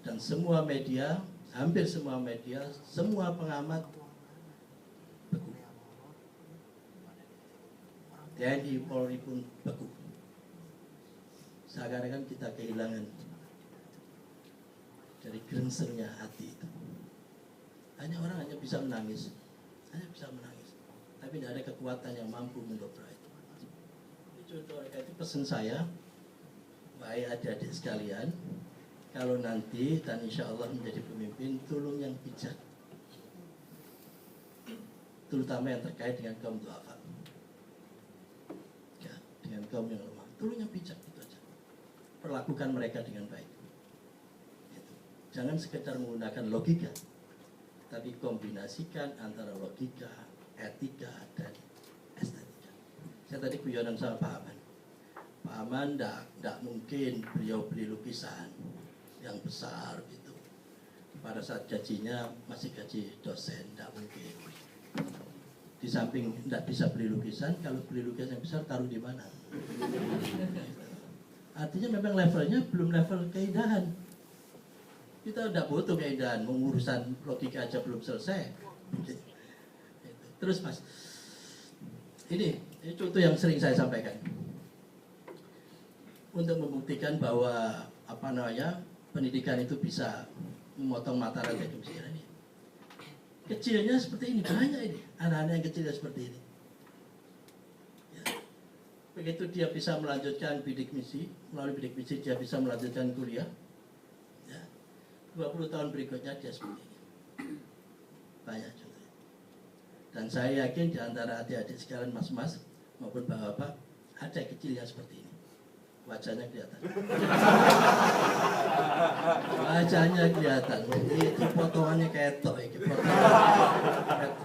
Dan semua media, hampir semua media, semua pengamat beku. TNI, Polri pun beku. Seakan-akan kita kehilangan dari grensernya hati itu. Orang hanya bisa menangis, tapi tidak ada kekuatan yang mampu mendobrak itu. Itu pesan saya, wahai adik-adik sekalian, kalau nanti dan insya Allah menjadi pemimpin, tolong yang bijak, terutama yang terkait dengan kaum duafa, ya, dengan kaum yang lemah, tolong yang bijak itu aja. Perlakukan mereka dengan baik. Gitu. Jangan sekedar menggunakan logika, tapi kombinasikan antara logika, etika, dan estetika. Saya tadi guyonan sama Pak Aman. Pak Aman tidak mungkin beliau beli lukisan yang besar gitu. Pada saat gajinya masih gaji dosen, tidak mungkin. Di samping tidak bisa beli lukisan, kalau beli lukisan yang besar taruh di mana? Artinya memang levelnya belum level keindahan. Kita tidak butuh keindahan, mengurusan logika aja belum selesai. Terus Mas, ini contoh yang sering saya sampaikan untuk membuktikan bahwa pendidikan itu bisa memotong mata rantai kemiskinan ini. Kecilnya seperti ini, banyak ini anak-anak yang kecilnya seperti ini. Ya. Begitu dia bisa melanjutkan bidik misi, melalui bidik misi dia bisa melanjutkan kuliah. 20 tahun berikutnya dia seperti ini. Banyak contoh. Dan saya yakin di antara adik-adik sekalian, mas-mas maupun bapak-bapak, ada yang kecil yang seperti ini. Wajahnya kelihatan. Wajahnya kelihatan. Itu potongannya ketok.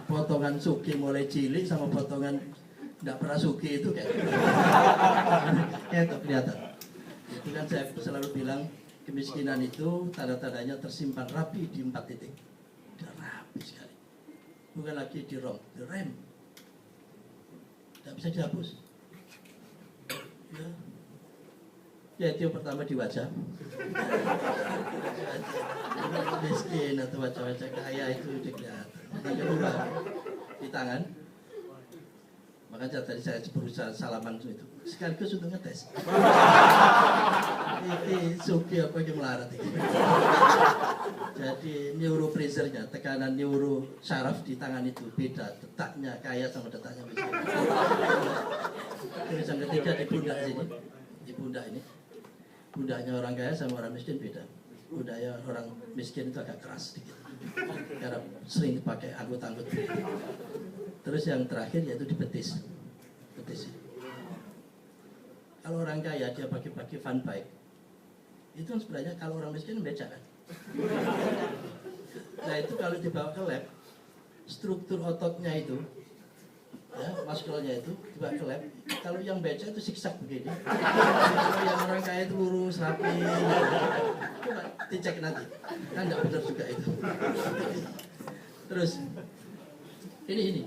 Potongan suki mulai cilik sama potongan tidak pernah suki itu kayak ketok kelihatan. Itu kan saya selalu bilang, kemiskinan itu tanda-tandanya tersimpan rapi di 4 titik. Sudah rapi sekali. Bukan lagi di rem. Tidak bisa dihapus. Ya itu yang pertama di wajah. Miskin atau wajah-wajah kaya itu kelihatan. Yang kedua di tangan. Makanya tadi saya berusaha salaman itu sekaligus untuk ngetes. Ini suki apa yang melarat ini. Jadi neuropressure-nya, tekanan neuro syaraf di tangan itu beda. Detaknya kaya sama detaknya miskin. Terus yang ketiga di pundak sini, di pundak ini. Pundaknya orang kaya sama orang miskin beda. Pundaknya orang miskin itu agak keras sedikit. Karena sering dipakai angkut-angkut. Terus yang terakhir yaitu di betis. Betis. Kalau orang kaya dia pakai fun bike. Itu kan sebenarnya kalau orang miskin becak kan. Nah itu kalau dibawa ke lab, struktur ototnya itu, ya, muskulnya itu dibawa ke lab. Kalau yang becak itu siksak begini. Kalau yang orang kaya itu lurus, rapi. Coba dicek nanti. Kan tidak benar juga itu. Terus ini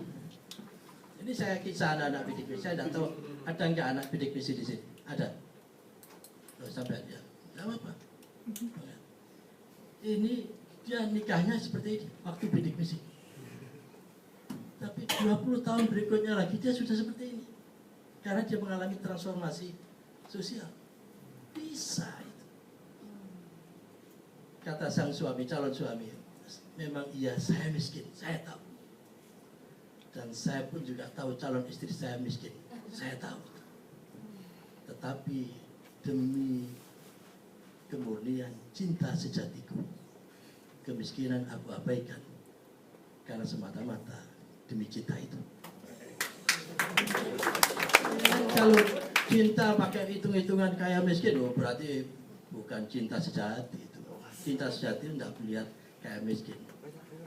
Ini saya kisah anak-anak bidik misi. Saya tidak tahu ada nggak anak bidik misi di sini. Ada. Loh, sampai dia. Tidak apa-apa. Ini dia nikahnya seperti ini waktu bidik misi. Tapi 20 tahun berikutnya lagi dia sudah seperti ini. Karena dia mengalami transformasi sosial. Bisa itu. Kata sang suami, calon suami, memang iya saya miskin, saya tahu. Dan saya pun juga tahu calon istri saya miskin, saya tahu. Tetapi demi kemurnian cinta sejatiku, kemiskinan aku abaikan. Karena semata-mata demi cinta itu. Kalau cinta pakai hitung-hitungan kaya miskin, oh berarti bukan cinta sejati itu. Cinta sejati tidak melihat kaya miskin.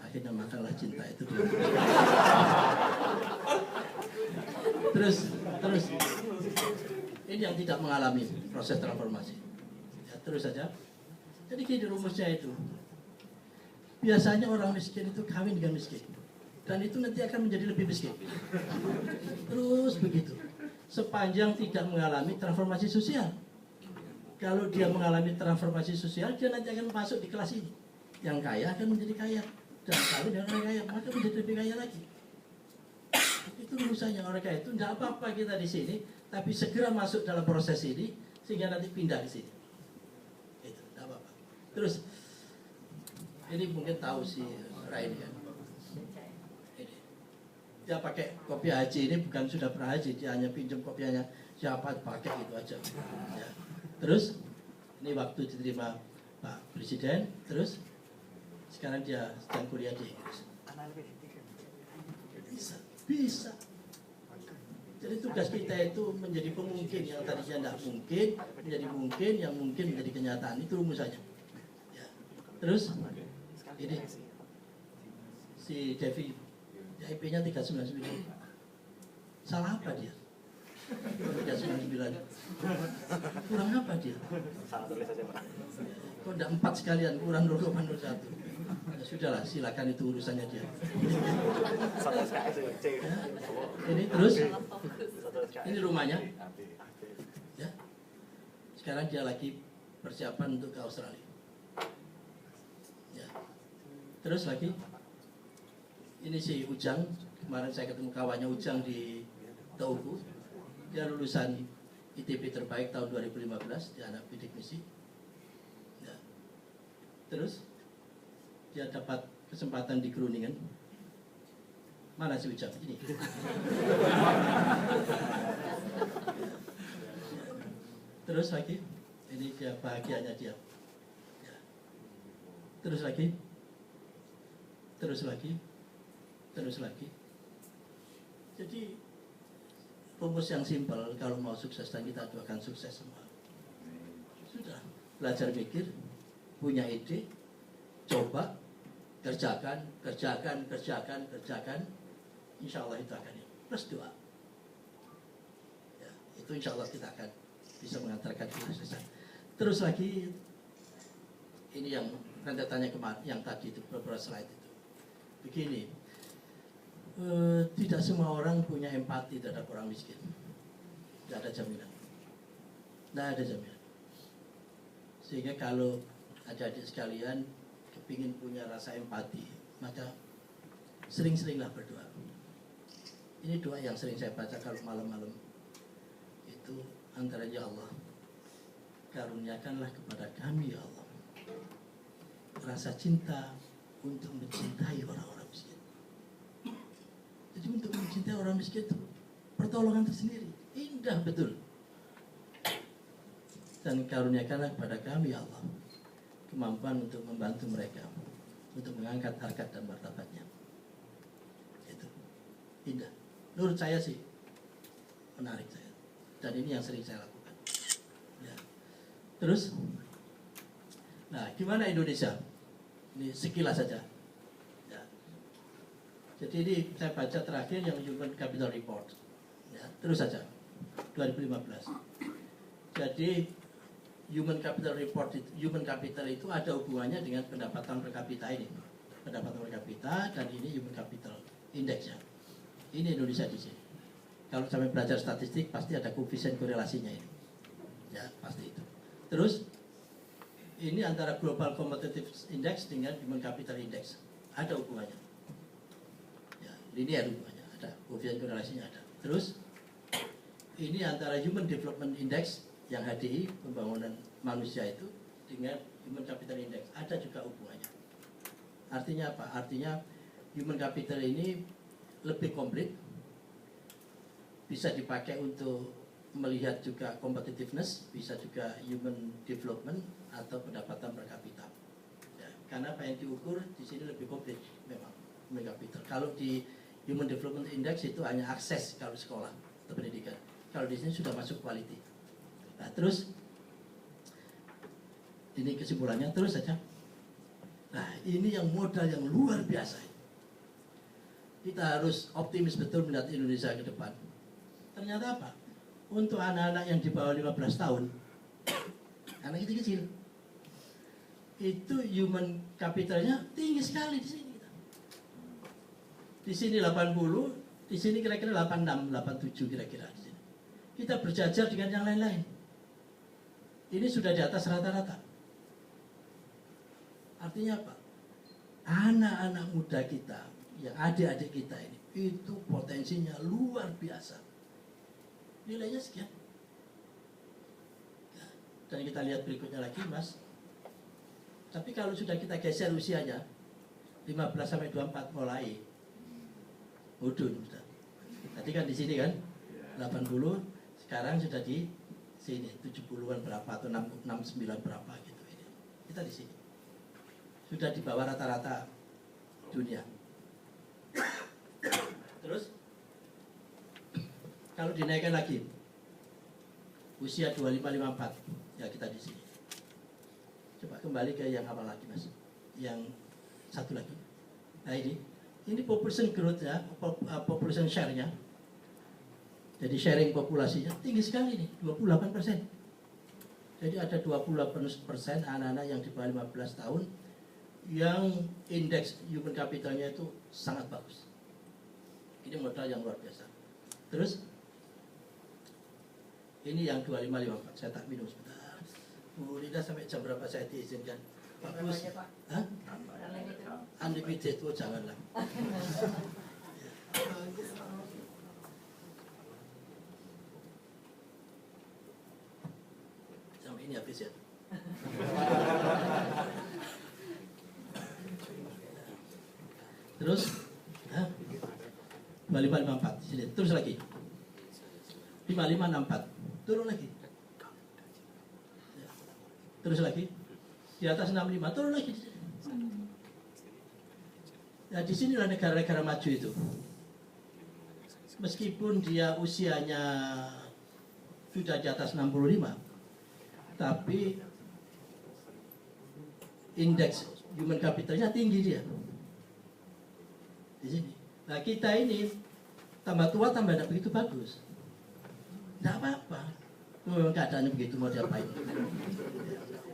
Akhirnya makanlah cinta itu. Terus ini yang tidak mengalami proses transformasi. Ya, terus saja. Jadi gini rumusnya itu. Biasanya orang miskin itu kawin dengan miskin. Dan itu nanti akan menjadi lebih miskin. Terus begitu. Sepanjang tidak mengalami transformasi sosial. Kalau dia mengalami transformasi sosial, dia nanti akan masuk di kelas ini. Yang kaya akan menjadi kaya. Dan kawin dengan orang kaya, maka menjadi lebih kaya lagi. Itu urusannya orang kaya itu. Tidak apa-apa kita di sini, tapi segera masuk dalam proses ini, sehingga nanti pindah ke sini. Itu, tidak apa-apa. Terus, ini mungkin tahu si Raini kan. Ini. Dia pakai kopiah haji ini bukan sudah pernah haji, dia hanya pinjam kopiahnya siapa pakai itu aja. Ya. Terus, ini waktu diterima Pak Presiden, terus sekarang dia sedang kuliah di Inggris. Bisa. Jadi tugas kita itu menjadi pemungkin yang tadinya tidak mungkin, menjadi mungkin, yang mungkin menjadi kenyataan. Itu rumusannya. Ya. Terus, ini si Devi, IP-nya 399. Salah apa dia? 399. Kurang apa dia? Salah tulis saja, Pak. Kok tidak 4 sekalian, kurang 0,01. Ya, sudahlah, silakan itu urusannya dia. Satu SKS C. Ya. Ini terus, Satu SKS. ini rumahnya. Ya. Sekarang dia lagi persiapan untuk ke Australia. Ya. Terus lagi, ini si Ujang. Kemarin saya ketemu kawannya Ujang di Tauku. Dia lulusan ITB terbaik tahun 2015 di anak bidik misi. Ya. Terus dia dapat kesempatan di Groningen. Mana si Ujang? Ini. Terus lagi, ini dia bahagianya dia. Ya. Terus lagi, terus lagi, terus lagi. Jadi rumus yang simpel, kalau mau sukses dan kita akan sukses semua. Sudah, belajar mikir, punya ide, coba, kerjakan, insya Allah itu akan plus doa. Ya, itu insya Allah kita akan bisa mengantarkan kesuksesan. Terus lagi, ini yang rentetannya kemarin, yang tadi itu beberapa slide itu. Begini, tidak semua orang punya empati terhadap orang miskin. Tidak ada jaminan. Tidak ada jaminan. Sehingga kalau adik-adik sekalian kepingin punya rasa empati, maka sering-seringlah berdoa. Ini doa yang sering saya baca kalau malam-malam. Itu antara ya Allah, karuniakanlah kepada kami ya Allah rasa cinta untuk mencintai orang-orang miskin. Jadi untuk mencintai orang miskin itu pertolongan tersendiri, indah betul. Dan karuniakanlah kepada kami ya Allah kemampuan untuk membantu mereka, untuk mengangkat harkat dan martabatnya. Itu indah. Menurut saya sih menarik saya. Dan ini yang sering saya lakukan. Ya. Terus, nah gimana Indonesia? Ini sekilas saja. Ya. Jadi ini saya baca terakhir yang Human Capital Report. Ya, terus saja. 2015. Jadi Human Capital Report, Human Capital itu ada hubungannya dengan pendapatan per kapita ini. Pendapatan per kapita dan ini Human Capital Index ya. Ini Indonesia di sini. Kalau sampai belajar statistik pasti ada koefisien korelasinya ini. Ya, pasti itu. Terus ini antara Global Competitive Index dengan Human Capital Index ada hubungannya. Ya, linear hubungannya, ada koefisien korelasinya ada. Terus ini antara Human Development Index yang HDI pembangunan manusia itu dengan Human Capital Index ada juga hubungannya. Artinya apa? Artinya human capital ini lebih komplit, bisa dipakai untuk melihat juga competitiveness, bisa juga human development atau pendapatan per kapita. Ya, karena apa yang diukur di sini lebih komplit memang human capital. Kalau di Human Development Index itu hanya akses kalau sekolah atau pendidikan. Kalau di sini sudah masuk quality. Nah, terus ini kesimpulannya terus saja. Nah, ini yang modal yang luar biasa. Kita harus optimis betul melihat Indonesia ke depan. Ternyata apa? Untuk anak-anak yang di bawah 15 tahun, anak kecil-kecil, itu human capitalnya tinggi sekali di sini. Di sini 80, di sini kira-kira 86, 87 kira-kira di sini. Kita berjajar dengan yang lain-lain. Ini sudah di atas rata-rata. Artinya apa? Anak-anak muda kita, yang adik-adik kita ini, itu potensinya luar biasa. Nilainya sekian. Ya, dan kita lihat berikutnya lagi, Mas. Tapi kalau sudah kita geser usianya, 15 sampai 24 mulai mudun sudah. Tadi kan di sini kan 80, sekarang sudah di sini 70-an berapa atau 69 berapa gitu ini. Kita di sini. Sudah di bawah rata-rata dunia. Terus kalau dinaikkan lagi usia 25-54, ya kita di sini. Coba kembali ke yang awal lagi, Mas. Yang satu lagi. Nah ini population growth ya, population share-nya. Jadi sharing populasinya tinggi sekali nih, 28%. Jadi ada 28% anak-anak yang di bawah 15 tahun yang indeks human capitalnya itu sangat bagus. Ini modal yang luar biasa. Terus ini yang 25-54, saya tak minum sebentar. Bu Lida sampai jam berapa saya diizinkan? Bagus. Hah? Unlimited, oh janganlah. Sampai ini habis ya. Terus 25-54 sini, terus lagi 55-64, turun lagi, terus lagi di atas 65, turun lagi. Nah di sinilah negara-negara maju itu, meskipun dia usianya sudah di atas 65, tapi indeks human capitalnya tinggi dia di sini. Nah kita ini tambah tua tambah tidak begitu bagus. Tidak apa-apa. Memang keadaannya begitu, mau diapain.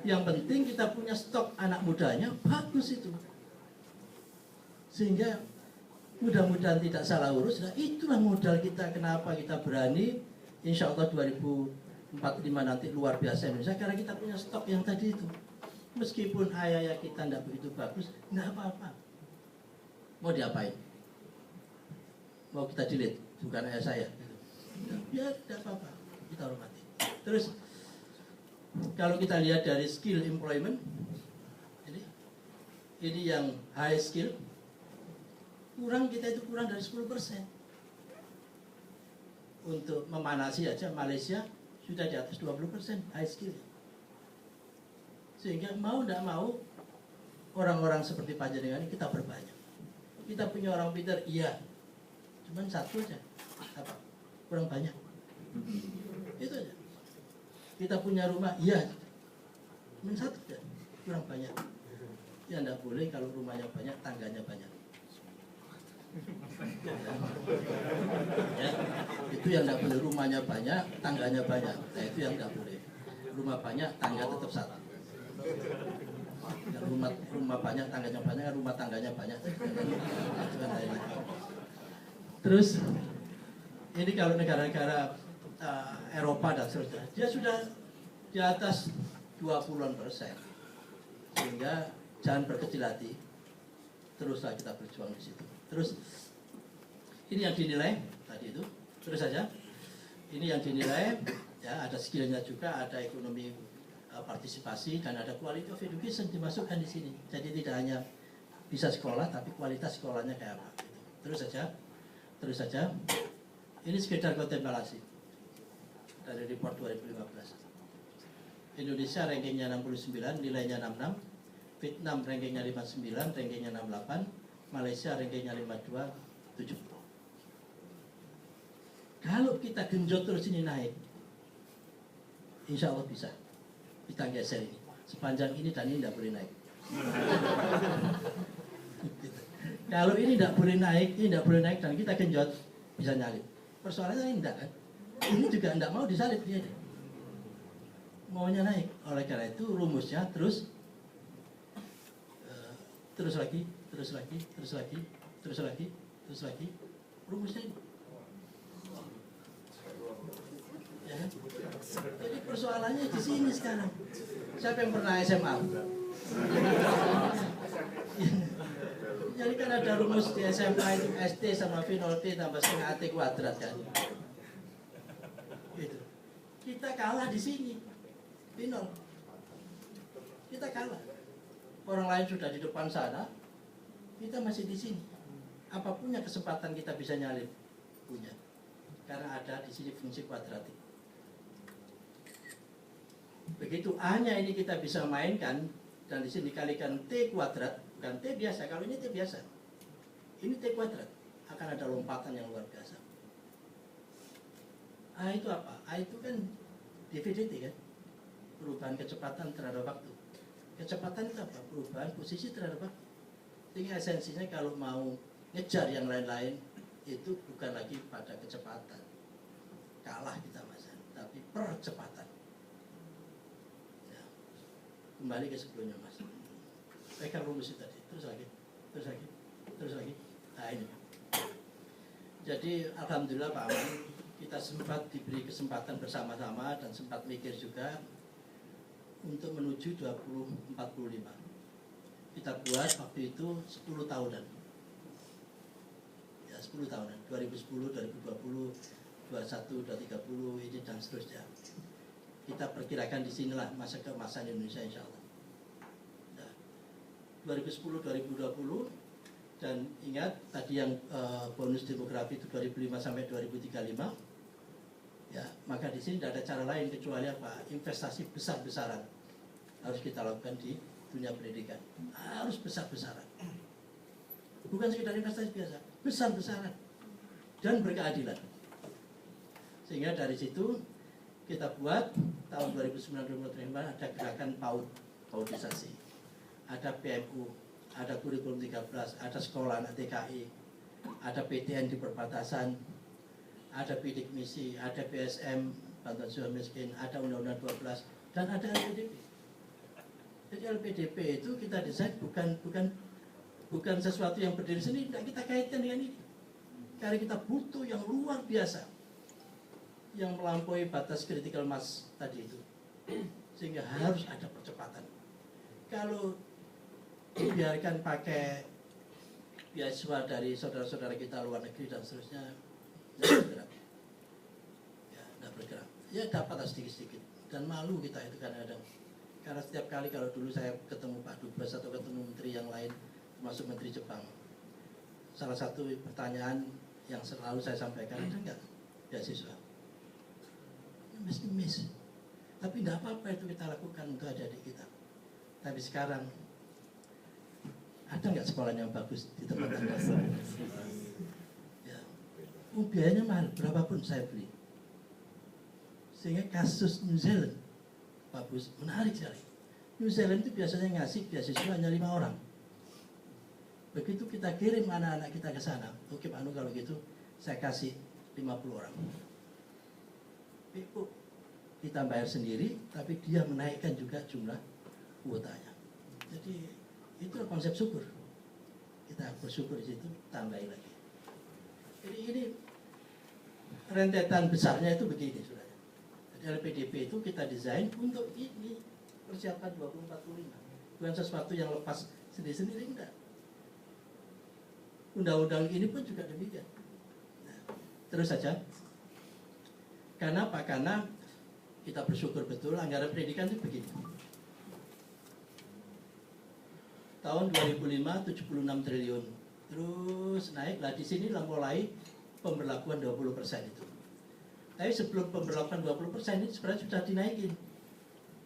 Yang penting kita punya stok anak mudanya bagus itu. Sehingga mudah-mudahan tidak salah urus. Nah itulah modal kita, kenapa kita berani. Insya Allah 2045 nanti luar biasa Indonesia, karena kita punya stok yang tadi itu. Meskipun ayah kita tidak begitu bagus, tidak apa-apa. Mau diapain? Mau kita delete, bukan ayah saya. Ya tidak apa-apa, kita hormati. Terus kalau kita lihat dari skill employment, ini yang high skill, kita itu kurang dari 10%. Untuk memanasi aja Malaysia sudah di atas 20% high skill. Sehingga mau tidak mau orang-orang seperti panjenengan ini kita perbanyak. Kita punya orang pintar, iya, cuman satu aja, apa? Kurang banyak. Itu aja. Kita punya rumah, iya, cuman satu aja, kurang banyak. Ya tidak boleh kalau rumahnya banyak, tangganya banyak. Ya, itu yang tidak boleh, rumahnya banyak, tangganya banyak. Nah itu yang tidak boleh. Rumah banyak, tangga tetap satu. Ya, rumah banyak, tangganya banyak, rumah tangganya banyak. Terus Ini kalau negara-negara Eropa dan seterusnya, dia sudah di atas 20-an%. Sehingga jangan berkecil hati, teruslah kita berjuang di situ. Terus ini yang dinilai tadi itu, terus saja. Ini yang dinilai, ya ada skillnya juga, ada ekonomi partisipasi dan ada quality of education dimasukkan di sini. Jadi tidak hanya bisa sekolah, tapi kualitas sekolahnya kayak apa. Gitu. Terus saja. Ini sekedar kontemplasi dari report 2015. Indonesia rankingnya 69, nilainya 66. Vietnam rankingnya 59, rankingnya 68. Malaysia rankingnya 52, 70. Kalau kita genjot terus ini naik, insya Allah bisa. Kita geser ini. Sepanjang ini dan ini tidak boleh naik. Kalau ini tidak boleh naik, dan kita genjot, bisa nyalip. Persoalannya ini tidak kan? Ini juga tidak mau disalip dia. Maunya naik. Oleh karena itu rumusnya terus lagi. Rumusnya ini. Ya kan? Jadi persoalannya di sini sekarang. Siapa yang pernah SMA? Jadi kan ada rumus di SMA itu ST sama V 0T tambah setengah AT kuadrat kan. Gitu. Kita kalah di sini. V0. Kita kalah. Orang lain sudah di depan sana, kita masih di sini. Apa punya kesempatan kita bisa nyalip? Punya. Karena ada di sini fungsi kuadratik. Begitu A-nya ini kita bisa mainkan dan di sini dikalikan T kuadrat, bukan T biasa. Kalau ini T biasa, ini T kuadrat, akan ada lompatan yang luar biasa. A itu apa? A itu kan dvdt kan, perubahan kecepatan terhadap waktu. Kecepatan itu apa? Perubahan posisi terhadap waktu. Sehingga esensinya kalau mau ngejar yang lain-lain itu bukan lagi pada kecepatan, kalah kita mas, tapi percepatan. Kembali ke sebelumnya mas, pegang rumus itu tadi, terus lagi. Nah ini. Jadi alhamdulillah Pak Aman, kita sempat diberi kesempatan bersama-sama dan sempat mikir juga untuk menuju 2045. Kita buat waktu itu 10 tahunan. Ya 10 tahunan, 2010, 2020, 21, 2030 ini dan seterusnya. Kita perkirakan di sinilah masa keemasan Indonesia insya Allah. Nah, 2010-2020 dan ingat tadi yang bonus demografi itu 2005 sampai 2035. Ya, maka di sini tidak ada cara lain kecuali apa? Investasi besar-besaran harus kita lakukan di dunia pendidikan. Harus besar-besaran. Bukan sekedar investasi biasa, besar-besaran dan berkeadilan. Sehingga dari situ kita buat tahun 2009-2015 ada gerakan PAUDisasi, ada PMU, ada kurikulum 13, ada sekolah anak TKI, ada PTN di perbatasan, ada bidik misi, ada PSM, bantuan sosial miskin, ada Undang-Undang 12, dan ada LPDP. Jadi LPDP itu kita desain bukan sesuatu yang berdiri sendiri, tidak kita kaitkan dengan ini. Karena kita butuh yang luar biasa, yang melampaui batas critical mass tadi itu, sehingga harus ada percepatan. Kalau dibiarkan pakai beasiswa dari saudara-saudara kita luar negeri dan seterusnya, tidak bergerak. Ya, tidak bergerak. Ya dapat sedikit-sedikit dan malu kita itu kadang-kadang. Karena setiap kali kalau dulu saya ketemu Pak Dubes atau ketemu menteri yang lain, termasuk menteri Jepang, salah satu pertanyaan yang selalu saya sampaikan, ada enggak beasiswa? Mesti miss. Tapi tidak apa-apa itu kita lakukan untuk adik-adik kita. Tapi sekarang ada nggak sekolah yang bagus di tempat Anda? Ya. Biayanya mahal, berapapun saya beli. Sehingga kasus New Zealand bagus, menarik sekali. New Zealand itu biasanya ngasih beasiswa hanya 5 orang. Begitu kita kirim anak-anak kita ke sana, oke Pak Anu kalau gitu saya kasih 50 orang. Kita bayar sendiri, tapi dia menaikkan juga jumlah kuotanya. Jadi itu konsep syukur. Kita bersyukur di situ, tambahin lagi. Jadi ini rentetan besarnya itu begini sebenarnya. Jadi LPDP itu kita desain untuk ini persiapan 2045, bukan sesuatu yang lepas sendiri-sendiri, enggak. Undang-undang ini pun juga demikian. Nah, terus saja. Karena apa? Karena kita bersyukur betul anggaran pendidikan itu begini. Tahun 2005 76 triliun. Terus naiklah di sini mulai pemberlakuan 20% itu. Tapi sebelum pemberlakuan 20% ini sebenarnya sudah dinaikin.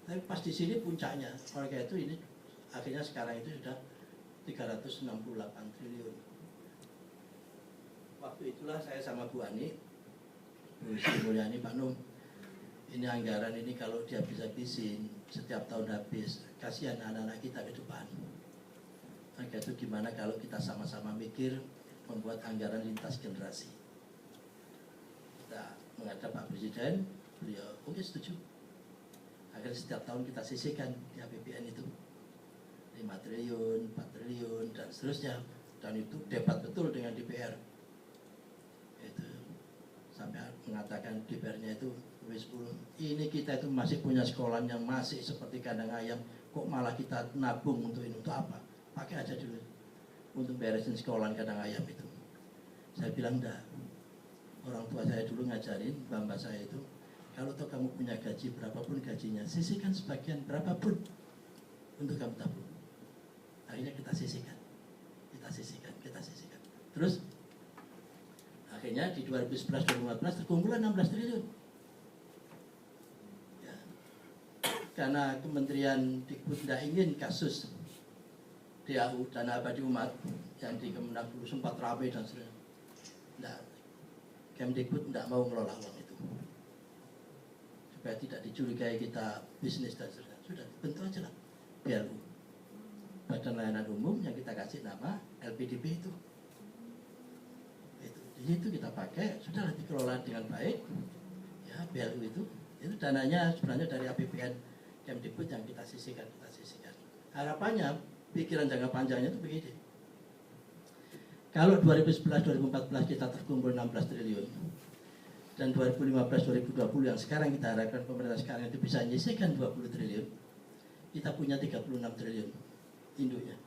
Tapi pas di sini puncaknya. Oleh karena itu ini akhirnya sekarang itu sudah 368 triliun. Waktu itulah saya sama Bu Ani, Bu Sri Mulyani, Pak Num, ini anggaran ini kalau dia bisa habisin setiap tahun habis, kasihan anak-anak kita ke depan. Maka itu gimana kalau kita sama-sama mikir membuat anggaran lintas generasi. Kita menghadap Pak Presiden, beliau oke setuju. Agar setiap tahun kita sisihkan di APBN itu 5 triliun, 4 triliun, dan seterusnya. Dan itu debat betul dengan DPR. Itu sampai mengatakan DPR-nya itu ini kita itu masih punya sekolah yang masih seperti kandang ayam, kok malah kita nabung untuk ini, untuk apa? Pakai aja dulu untuk beresin sekolah kandang ayam itu. Saya bilang enggak. Orang tua saya dulu ngajarin, mbak saya itu, kalau toh kamu punya gaji berapapun gajinya, sisihkan sebagian berapapun untuk kamu tabung. Akhirnya kita sisihkan. Terus akhirnya di 2011-2015 terkumpulan 16 triliun. Ya. Karena Kementerian Dikbud tidak ingin kasus DAU, Dana Abadi Umat, yang di Kemenang dulu sempat ramai dan sebagainya. Nah, Kemdikbud tidak mau mengelola uang itu. Supaya tidak dicurigai kita bisnis dan sebagainya. Sudah, bentuk aja lah. BLU. Badan Layanan Umum yang kita kasih nama LPDP itu. Jadi itu kita pakai, sudah dikelola dengan baik. Ya, BLU itu dananya sebenarnya dari APBN Kemdikbud yang kita sisihkan. Harapannya, pikiran jangka panjangnya itu begini. Kalau 2011-2014 kita terkumpul 16 triliun dan 2015-2020 yang sekarang kita harapkan pemerintah sekarang itu bisa menyisihkan 20 triliun, kita punya 36 triliun induknya.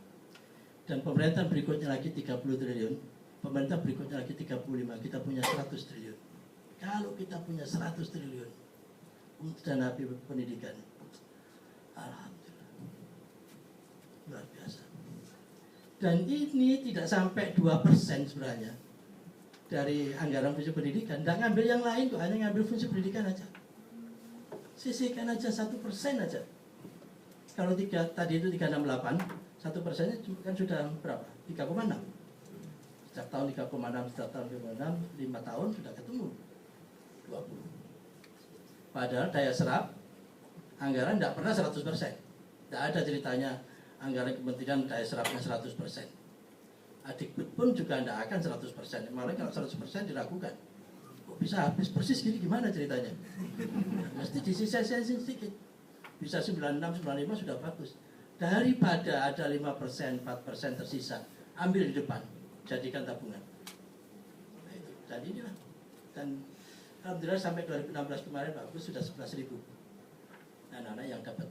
Dan pemerintah berikutnya lagi 30 triliun, pemerintah berikutnya lagi 35, kita punya 100 triliun. Kalau kita punya 100 triliun untuk dana pendidikan, alhamdulillah, luar biasa. Dan ini tidak sampai 2% sebenarnya dari anggaran fungsi pendidikan. Tidak ngambil yang lain kok, hanya ngambil fungsi pendidikan aja. Sisihkan aja 1% aja. Kalau tadi itu 368, 1%-nya kan sudah berapa? 3,6. Setiap tahun 3,6, setiap tahun 3,6, 5 tahun sudah ketemu 20. Padahal daya serap anggaran tidak pernah 100%. Tidak ada ceritanya anggaran kementerian daya serapnya 100%. Adikbud pun juga tidak akan 100%. Malah kalau 100% diragukan. Kok bisa habis persis gini, gimana ceritanya? Mesti disisa-sisa sedikit. Bisa 96, 95 sudah bagus. Daripada ada 5%, 4% tersisa, ambil di depan, jadikan tabungan. Nah, itu. Dan inilah. Dan alhamdulillah sampai 2016 kemarin bagus, sudah 11.000 anak-anak yang dapat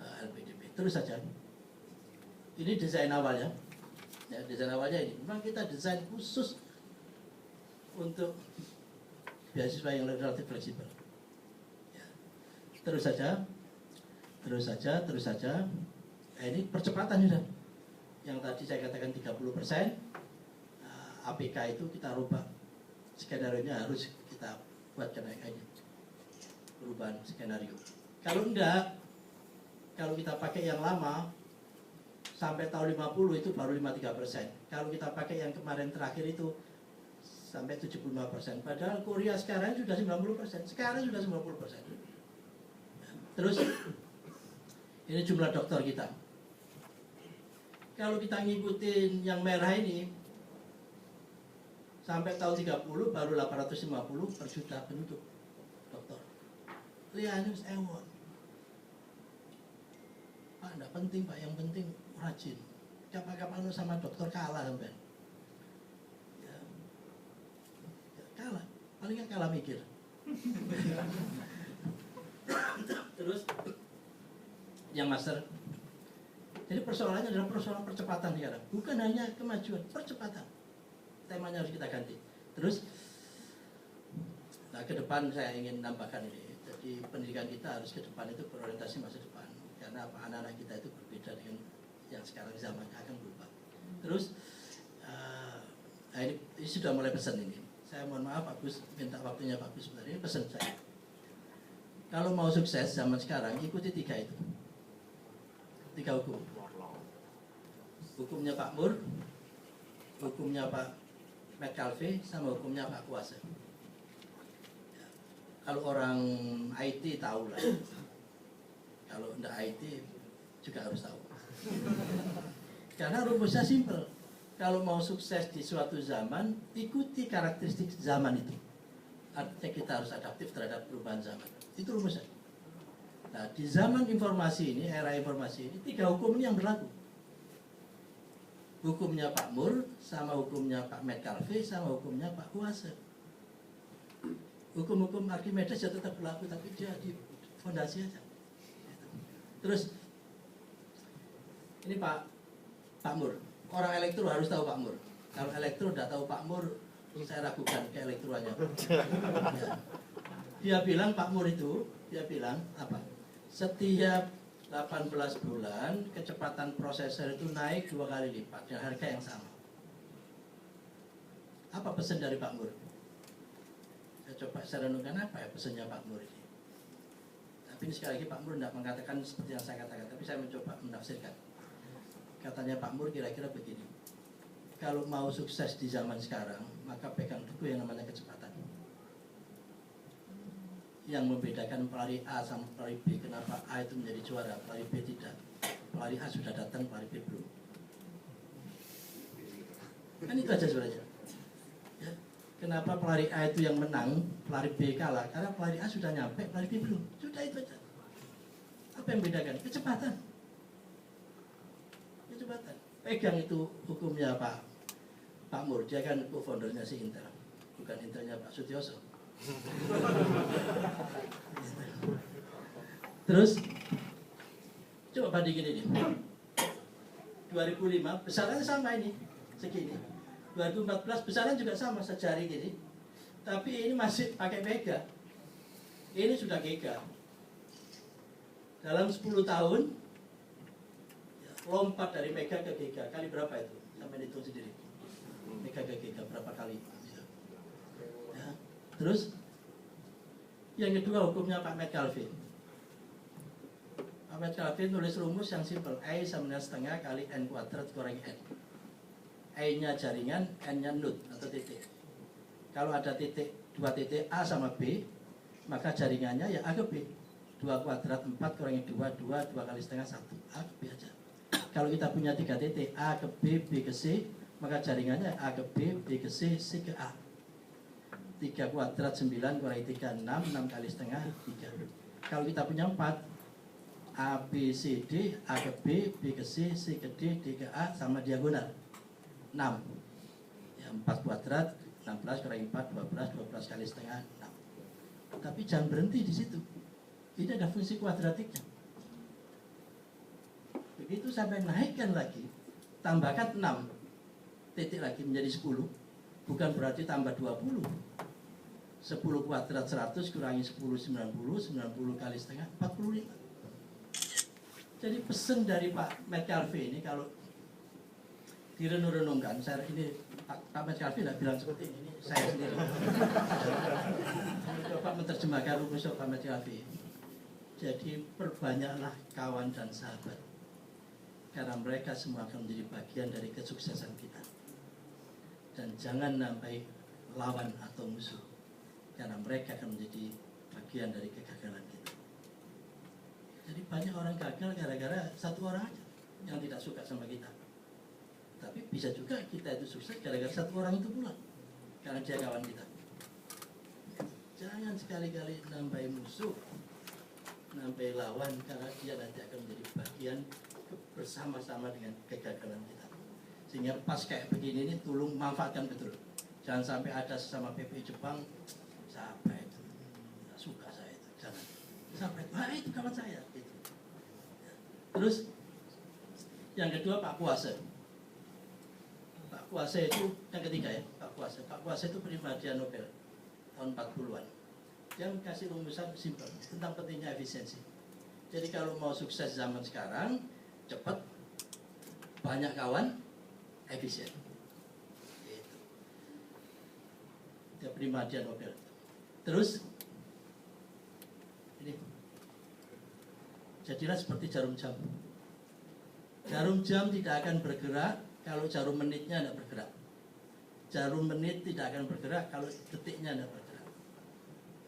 LPDP. Terus saja. Ini desain awalnya. Ya, desain awalnya ini. Memang kita desain khusus untuk beasiswa yang relatif fleksibel. Ya. Terus saja. Ini percepatan sudah. Yang tadi saya katakan 30%, APK itu kita rubah. Skenario-nya harus kita buat kenaikannya. Perubahan skenario. Kalau enggak, kalau kita pakai yang lama, sampai tahun 50 itu baru 53%. Kalau kita pakai yang kemarin terakhir itu sampai 75%. Padahal Korea sekarang sudah 90%. Sekarang sudah 90%. Terus ini jumlah dokter kita. Kalau kita ngikutin yang merah ini sampai tahun 30 baru 850 per juta penduduk dokter. Lihatnya ewon. Pak, enggak penting Pak, yang penting rajin. Kapan-kapan sama dokter kalah sampai. Ya, kalah. paling nggak kalah mikir. Terus yang master, jadi persoalannya adalah persoalan percepatan sekarang, bukan hanya kemajuan, percepatan. Temanya harus kita ganti. Terus, nah ke depan saya ingin nambahkan ini. Jadi pendidikan kita harus ke depan itu berorientasi masa depan. Karena apa, anak-anak kita itu berbeda dengan yang sekarang, zamannya akan berubah. Terus, nah ini sudah mulai pesan ini. Saya mohon maaf Pak Gus, minta waktunya Pak Gus sebentar. Ini pesan saya. Kalau mau sukses zaman sekarang, ikuti 3 itu. 3 hukum. Hukumnya Pak Mur, hukumnya Pak McCalvey, sama hukumnya Pak Kuasa. Ya, kalau orang IT tahu lah. Kalau enggak IT juga harus tahu. Karena rumusnya simpel. Kalau mau sukses di suatu zaman, ikuti karakteristik zaman itu. Artinya kita harus adaptif terhadap perubahan zaman. Itu rumusnya. Nah, di zaman informasi ini, era informasi ini, 3 hukum ini yang berlaku. Hukumnya Pak Mur, sama hukumnya Pak McCalvey, sama hukumnya Pak Kuasa. Hukum-hukum Archimedes ya tetap berlaku, tapi dia di fondasi aja. Terus, ini Pak Mur. Orang elektro harus tahu Pak Mur. Kalau elektro tidak tahu Pak Mur, saya ragukan ke elektroannya. Ya. Dia bilang Pak Mur itu, dia bilang apa? Setiap 18 bulan kecepatan prosesor itu naik 2 kali lipat dengan harga yang sama. Apa pesan dari Pak Mur? Saya coba saya renungkan apa ya pesannya Pak Mur ini. Tapi ini sekali lagi Pak Mur tidak mengatakan seperti yang saya katakan, tapi saya mencoba menafsirkan. Katanya Pak Mur kira-kira begini. Kalau mau sukses di zaman sekarang, maka pegang teguh yang namanya kecepatan. Yang membedakan pelari A sama pelari B, kenapa A itu menjadi juara, pelari B tidak. Pelari A sudah datang, pelari B belum. Kan itu aja sebenarnya. Ya. Kenapa pelari A itu yang menang, pelari B kalah? Karena pelari A sudah nyampe, pelari B belum. Sudah itu aja. Apa yang membedakan? Kecepatan. Kecepatan. Pegang itu hukumnya Pak Mur. Dia kan co-foundernya si Intel, bukan Intelnya Pak Sutioso. Terus coba bandingin ini. 2005 besarannya sama ini, segini. 2014 besaran juga sama, sejari gini. Tapi ini masih pakai mega. Ini sudah giga. Dalam 10 tahun lompat dari mega ke giga. Kali berapa itu? Sampai hitung sendiri. Mega ke giga berapa kali? Ya. Terus yang kedua hukumnya Pak McCalvey. Pak McCalvey nulis rumus yang simpel. I sama dengan setengah kali N kuadrat kurang N. I-nya jaringan, N-nya node atau titik. Kalau ada titik, 2 titik A sama B, maka jaringannya ya A ke B. 2 kuadrat 4 kurangi 2, 2 kali setengah 1. A ke B aja. Kalau kita punya 3 titik, A ke B, B ke C, maka jaringannya A ke B, B ke C, C ke A. 3 kuadrat 9 kurangi 3, 6, 6 kali setengah 3. Kalau kita punya 4, A, B, C, D, A ke B, B ke C, C ke D, D ke A, sama diagonal 6. Ya, 4 kuadrat 16 kurangi 4, 12 kali setengah 6. Tapi jangan berhenti di situ. Ini ada fungsi kuadratiknya. Begitu sampai naikkan lagi, tambahkan 6 titik lagi menjadi 10. Bukan berarti tambah 20. 10 kuadrat 100 kurangi 10, 90 kali setengah 45. Jadi pesan dari Pak McCalvey ini kalau direnung-renungkan, saya ini Pak McCalvey tidak bilang seperti ini saya sendiri. Coba menerjemahkan rumus Pak McCalvey. Jadi perbanyaklah kawan dan sahabat, karena mereka semua akan menjadi bagian dari kesuksesan kita. Dan jangan sampai lawan atau musuh, karena mereka akan menjadi bagian dari kegagalan kita. Jadi banyak orang gagal gara-gara satu orang aja yang tidak suka sama kita. Tapi bisa juga kita itu sukses gara-gara satu orang itu pula, karena dia kawan kita. Jangan sekali-kali nambahi musuh, nambahi lawan, karena dia nanti akan menjadi bagian bersama-sama dengan kegagalan kita. Sehingga pas kayak begini ini tolong manfaatkan betul. Jangan sampai ada sesama PPI Jepang kawan saya. Gitu. Terus yang kedua Pak Kuasa. Pak Kuasa itu yang ketiga ya, Pak Kuasa. Pak Kuasa itu penerima hadiah Nobel tahun 40-an. Yang kasih rumusan simpel tentang pentingnya efisiensi. Jadi kalau mau sukses zaman sekarang, cepat, banyak kawan, efisien. Gitu. Dia penerima hadiah Nobel. Terus ini, jadilah seperti jarum jam. Jarum jam tidak akan bergerak kalau jarum menitnya tidak bergerak. Jarum menit tidak akan bergerak kalau detiknya tidak bergerak.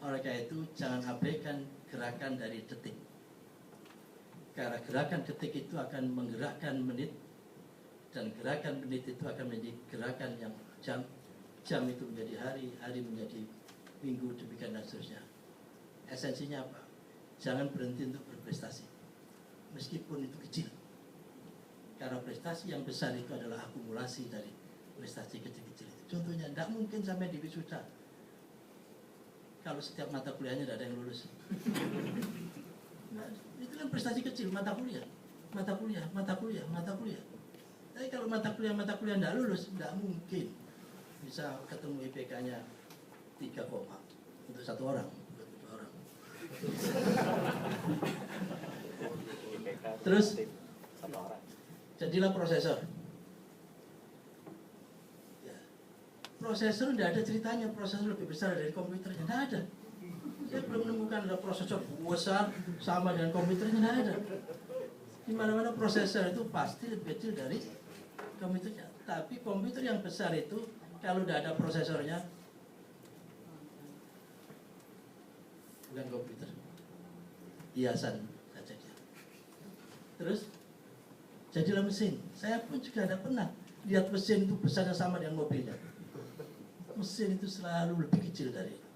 Oleh karena itu jangan abaikan gerakan dari detik. Karena gerakan detik itu akan menggerakkan menit, dan gerakan menit itu akan menjadi gerakan yang jam. Jam itu menjadi hari, hari menjadi minggu, demikian dan seterusnya. Esensinya apa? Jangan berhenti untuk berprestasi, meskipun itu kecil. Karena prestasi yang besar itu adalah akumulasi dari prestasi kecil-kecil itu. Contohnya, tidak mungkin sampai di wisuda kalau setiap mata kuliahnya tidak ada yang lulus. Nah, itu kan prestasi kecil, mata kuliah. Tapi kalau mata kuliah tidak lulus, tidak mungkin bisa ketemu IPK-nya 3, untuk satu orang, bukan 2 orang. Terus satu orang. jadilah prosesor. Ya. Prosesor tidak ada ceritanya, prosesor lebih besar dari komputernya, tidak ada. Saya belum menemukan ada prosesor besar sama dengan komputernya, tidak ada. Di mana-mana prosesor itu pasti lebih kecil dari komputernya. Tapi komputer yang besar itu kalau tidak ada prosesornya, bukan komputer, hiasan saja dia. Terus jadilah mesin. Saya pun juga tidak pernah lihat mesin itu besarnya sama dengan mobilnya. Mesin itu selalu lebih kecil dari itu.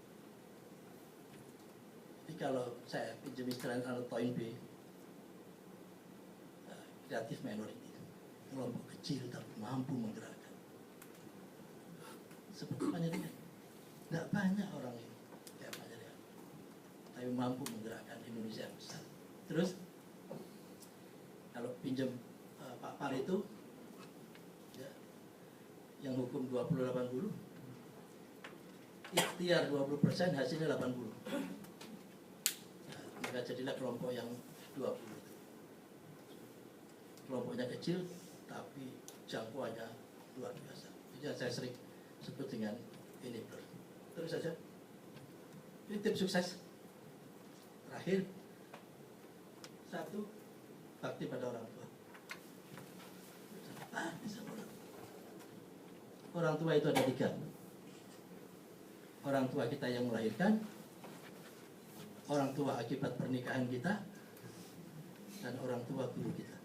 Jadi kalau saya pinjam istilah Toyn B, kreatif minority, kelompok kecil tapi mampu menggerakkan. Seperti Panjaringan, tidak banyak orang ini kayak Panjaringan, tapi mampu menggerakkan Indonesia yang besar. Terus kalau pinjam Pak Par itu ya, yang hukum 20-80, ikhtiar 20%, hasilnya 80. Nah, maka jadilah kelompok yang 20. Kelompoknya kecil tapi jangkauannya luar biasa. Itu yang saya sering sebut dengan enabler. Terus saja. Ini tips sukses. Terakhir, 1, bakti pada orang tua. Orang tua itu ada 3. Orang tua kita yang melahirkan, orang tua akibat pernikahan kita, dan orang tua guru kita.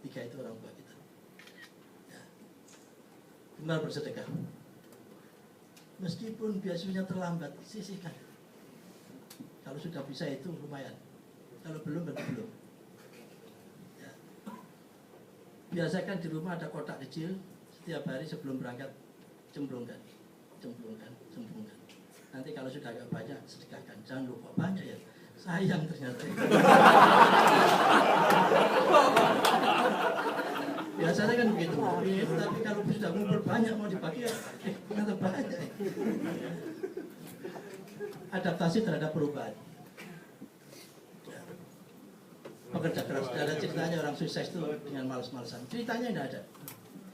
3 itu orang tua kita. Ya. Gemar bersedekah. Meskipun biasanya terlambat, sisihkan. Kalau sudah bisa itu lumayan. Kalau belum, belum. Ya. Biasakan di rumah ada kotak kecil, setiap hari sebelum berangkat cemplungkan. Nanti kalau sudah agak banyak, sedekahkan. Jangan lupa banyak ya. Sayang ternyata. Biasanya kan begitu. Tapi kalau sudah ngumpul banyak mau dibagi ya, ternyata banyak. Adaptasi terhadap perubahan. Pekerja keras. Tidak ada ceritanya orang sukses itu dengan malas-malasan. Ceritanya tidak ada.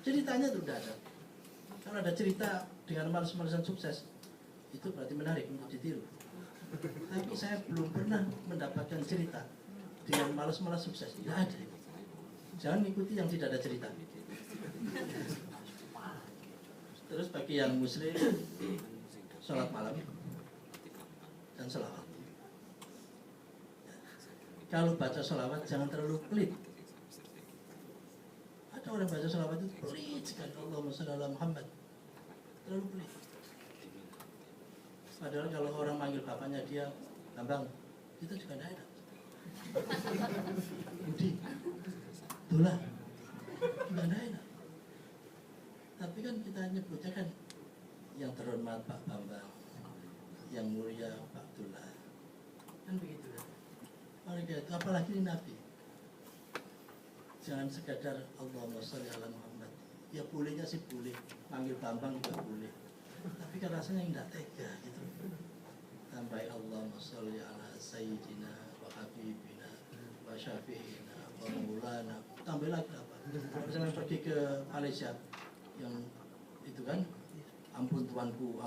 Ceritanya itu tidak ada. Kalau ada cerita dengan malas-malasan sukses, itu berarti menarik untuk ditiru. Tapi saya belum pernah mendapatkan cerita dengan malas-malas sukses. Tidak ada. Jangan ikuti yang tidak ada cerita. Terus bagi yang muslim, sholat malam dan sholawat. Kalau baca sholawat jangan terlalu pelit. Ada orang baca sholawat itu pelit sekali. Allahumma sholli ala Muhammad. Terlalu pelit. Padahal kalau orang manggil bapaknya dia, Bambang, kita juga tidak enak. Budi, Dula, tidak enak. Tapi kan kita nyebutnya kan yang terhormat Pak Bambang, yang mulia Pak Dula, kan begitu kan. Oleh karena itu, apalagi ini Nabi. Jangan sekadar Allahumma sholli ala Muhammad. Ya bolehnya sih boleh, panggil Bambang juga boleh. Tapi kan rasanya enggak tega gitu. Tambahi Allahumma sholli ala Sayyidina wa Habibina wa Syafi'ina wa Maulana. Tambah lagi apa? Kalau misalnya pergi ke Malaysia yang itu kan ampun tuanku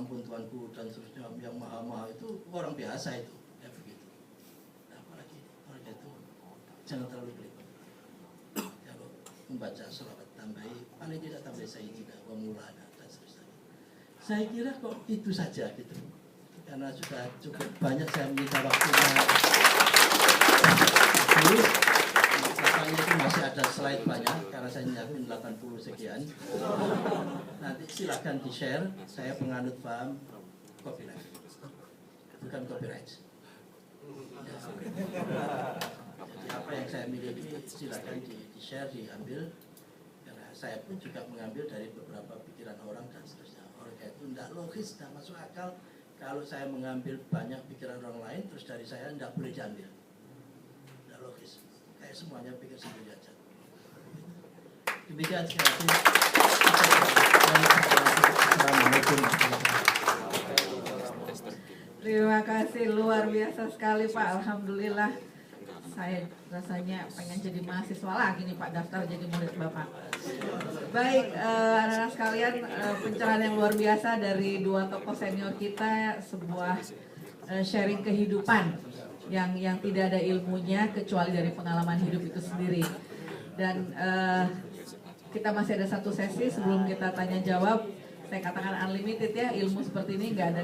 dan seterusnya yang maha itu orang biasa itu ya begitu. Nah, apalagi orang itu jangan terlalu pelit. Kalau membaca sholawat tambahi paling tidak tambahi Sayyidina wa Maulana dan seterusnya. Saya kira kok itu saja gitu. Karena sudah cukup banyak saya minta waktunya. Dulu katanya itu masih ada slide banyak karena saya nyiapin 80 sekian. Nanti silakan di-share. Saya penganut paham copyright, bukan copyright. Ya. Jadi apa yang saya miliki silakan di-share, diambil. Karena saya pun juga mengambil dari beberapa pikiran orang dan seterusnya. Oleh karena itu tidak logis, tidak masuk akal kalau saya mengambil banyak pikiran orang lain terus dari saya tidak boleh diambil. Tidak logis. Kayak semuanya pikir sendiri aja. Demikian sekali lagi. Assalamualaikum. Terima kasih, luar biasa sekali Pak. Alhamdulillah. Saya rasanya pengen jadi mahasiswa lagi nih Pak, daftar jadi murid Bapak. Baik, anak-anak sekalian, pencerahan yang luar biasa dari dua tokoh senior kita, sebuah sharing kehidupan yang tidak ada ilmunya kecuali dari pengalaman hidup itu sendiri. Dan kita masih ada satu sesi sebelum kita tanya jawab. Saya katakan unlimited ya, ilmu seperti ini nggak ada.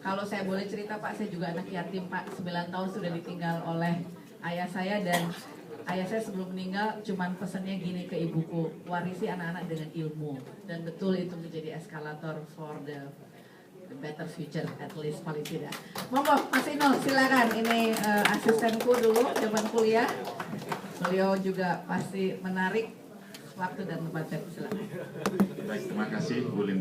Kalau saya boleh cerita Pak, saya juga anak yatim Pak, 9 tahun sudah ditinggal oleh ayah saya, dan ayah saya sebelum meninggal cuman pesannya gini ke ibuku, warisi anak-anak dengan ilmu, dan betul itu menjadi eskalator for the better future, at least paling tidak. Monggo Mas Inul silakan, ini asistenku dulu zaman kuliah, beliau juga pasti menarik waktu dan tempat. Silakan. Baik, terima kasih Bu Linda.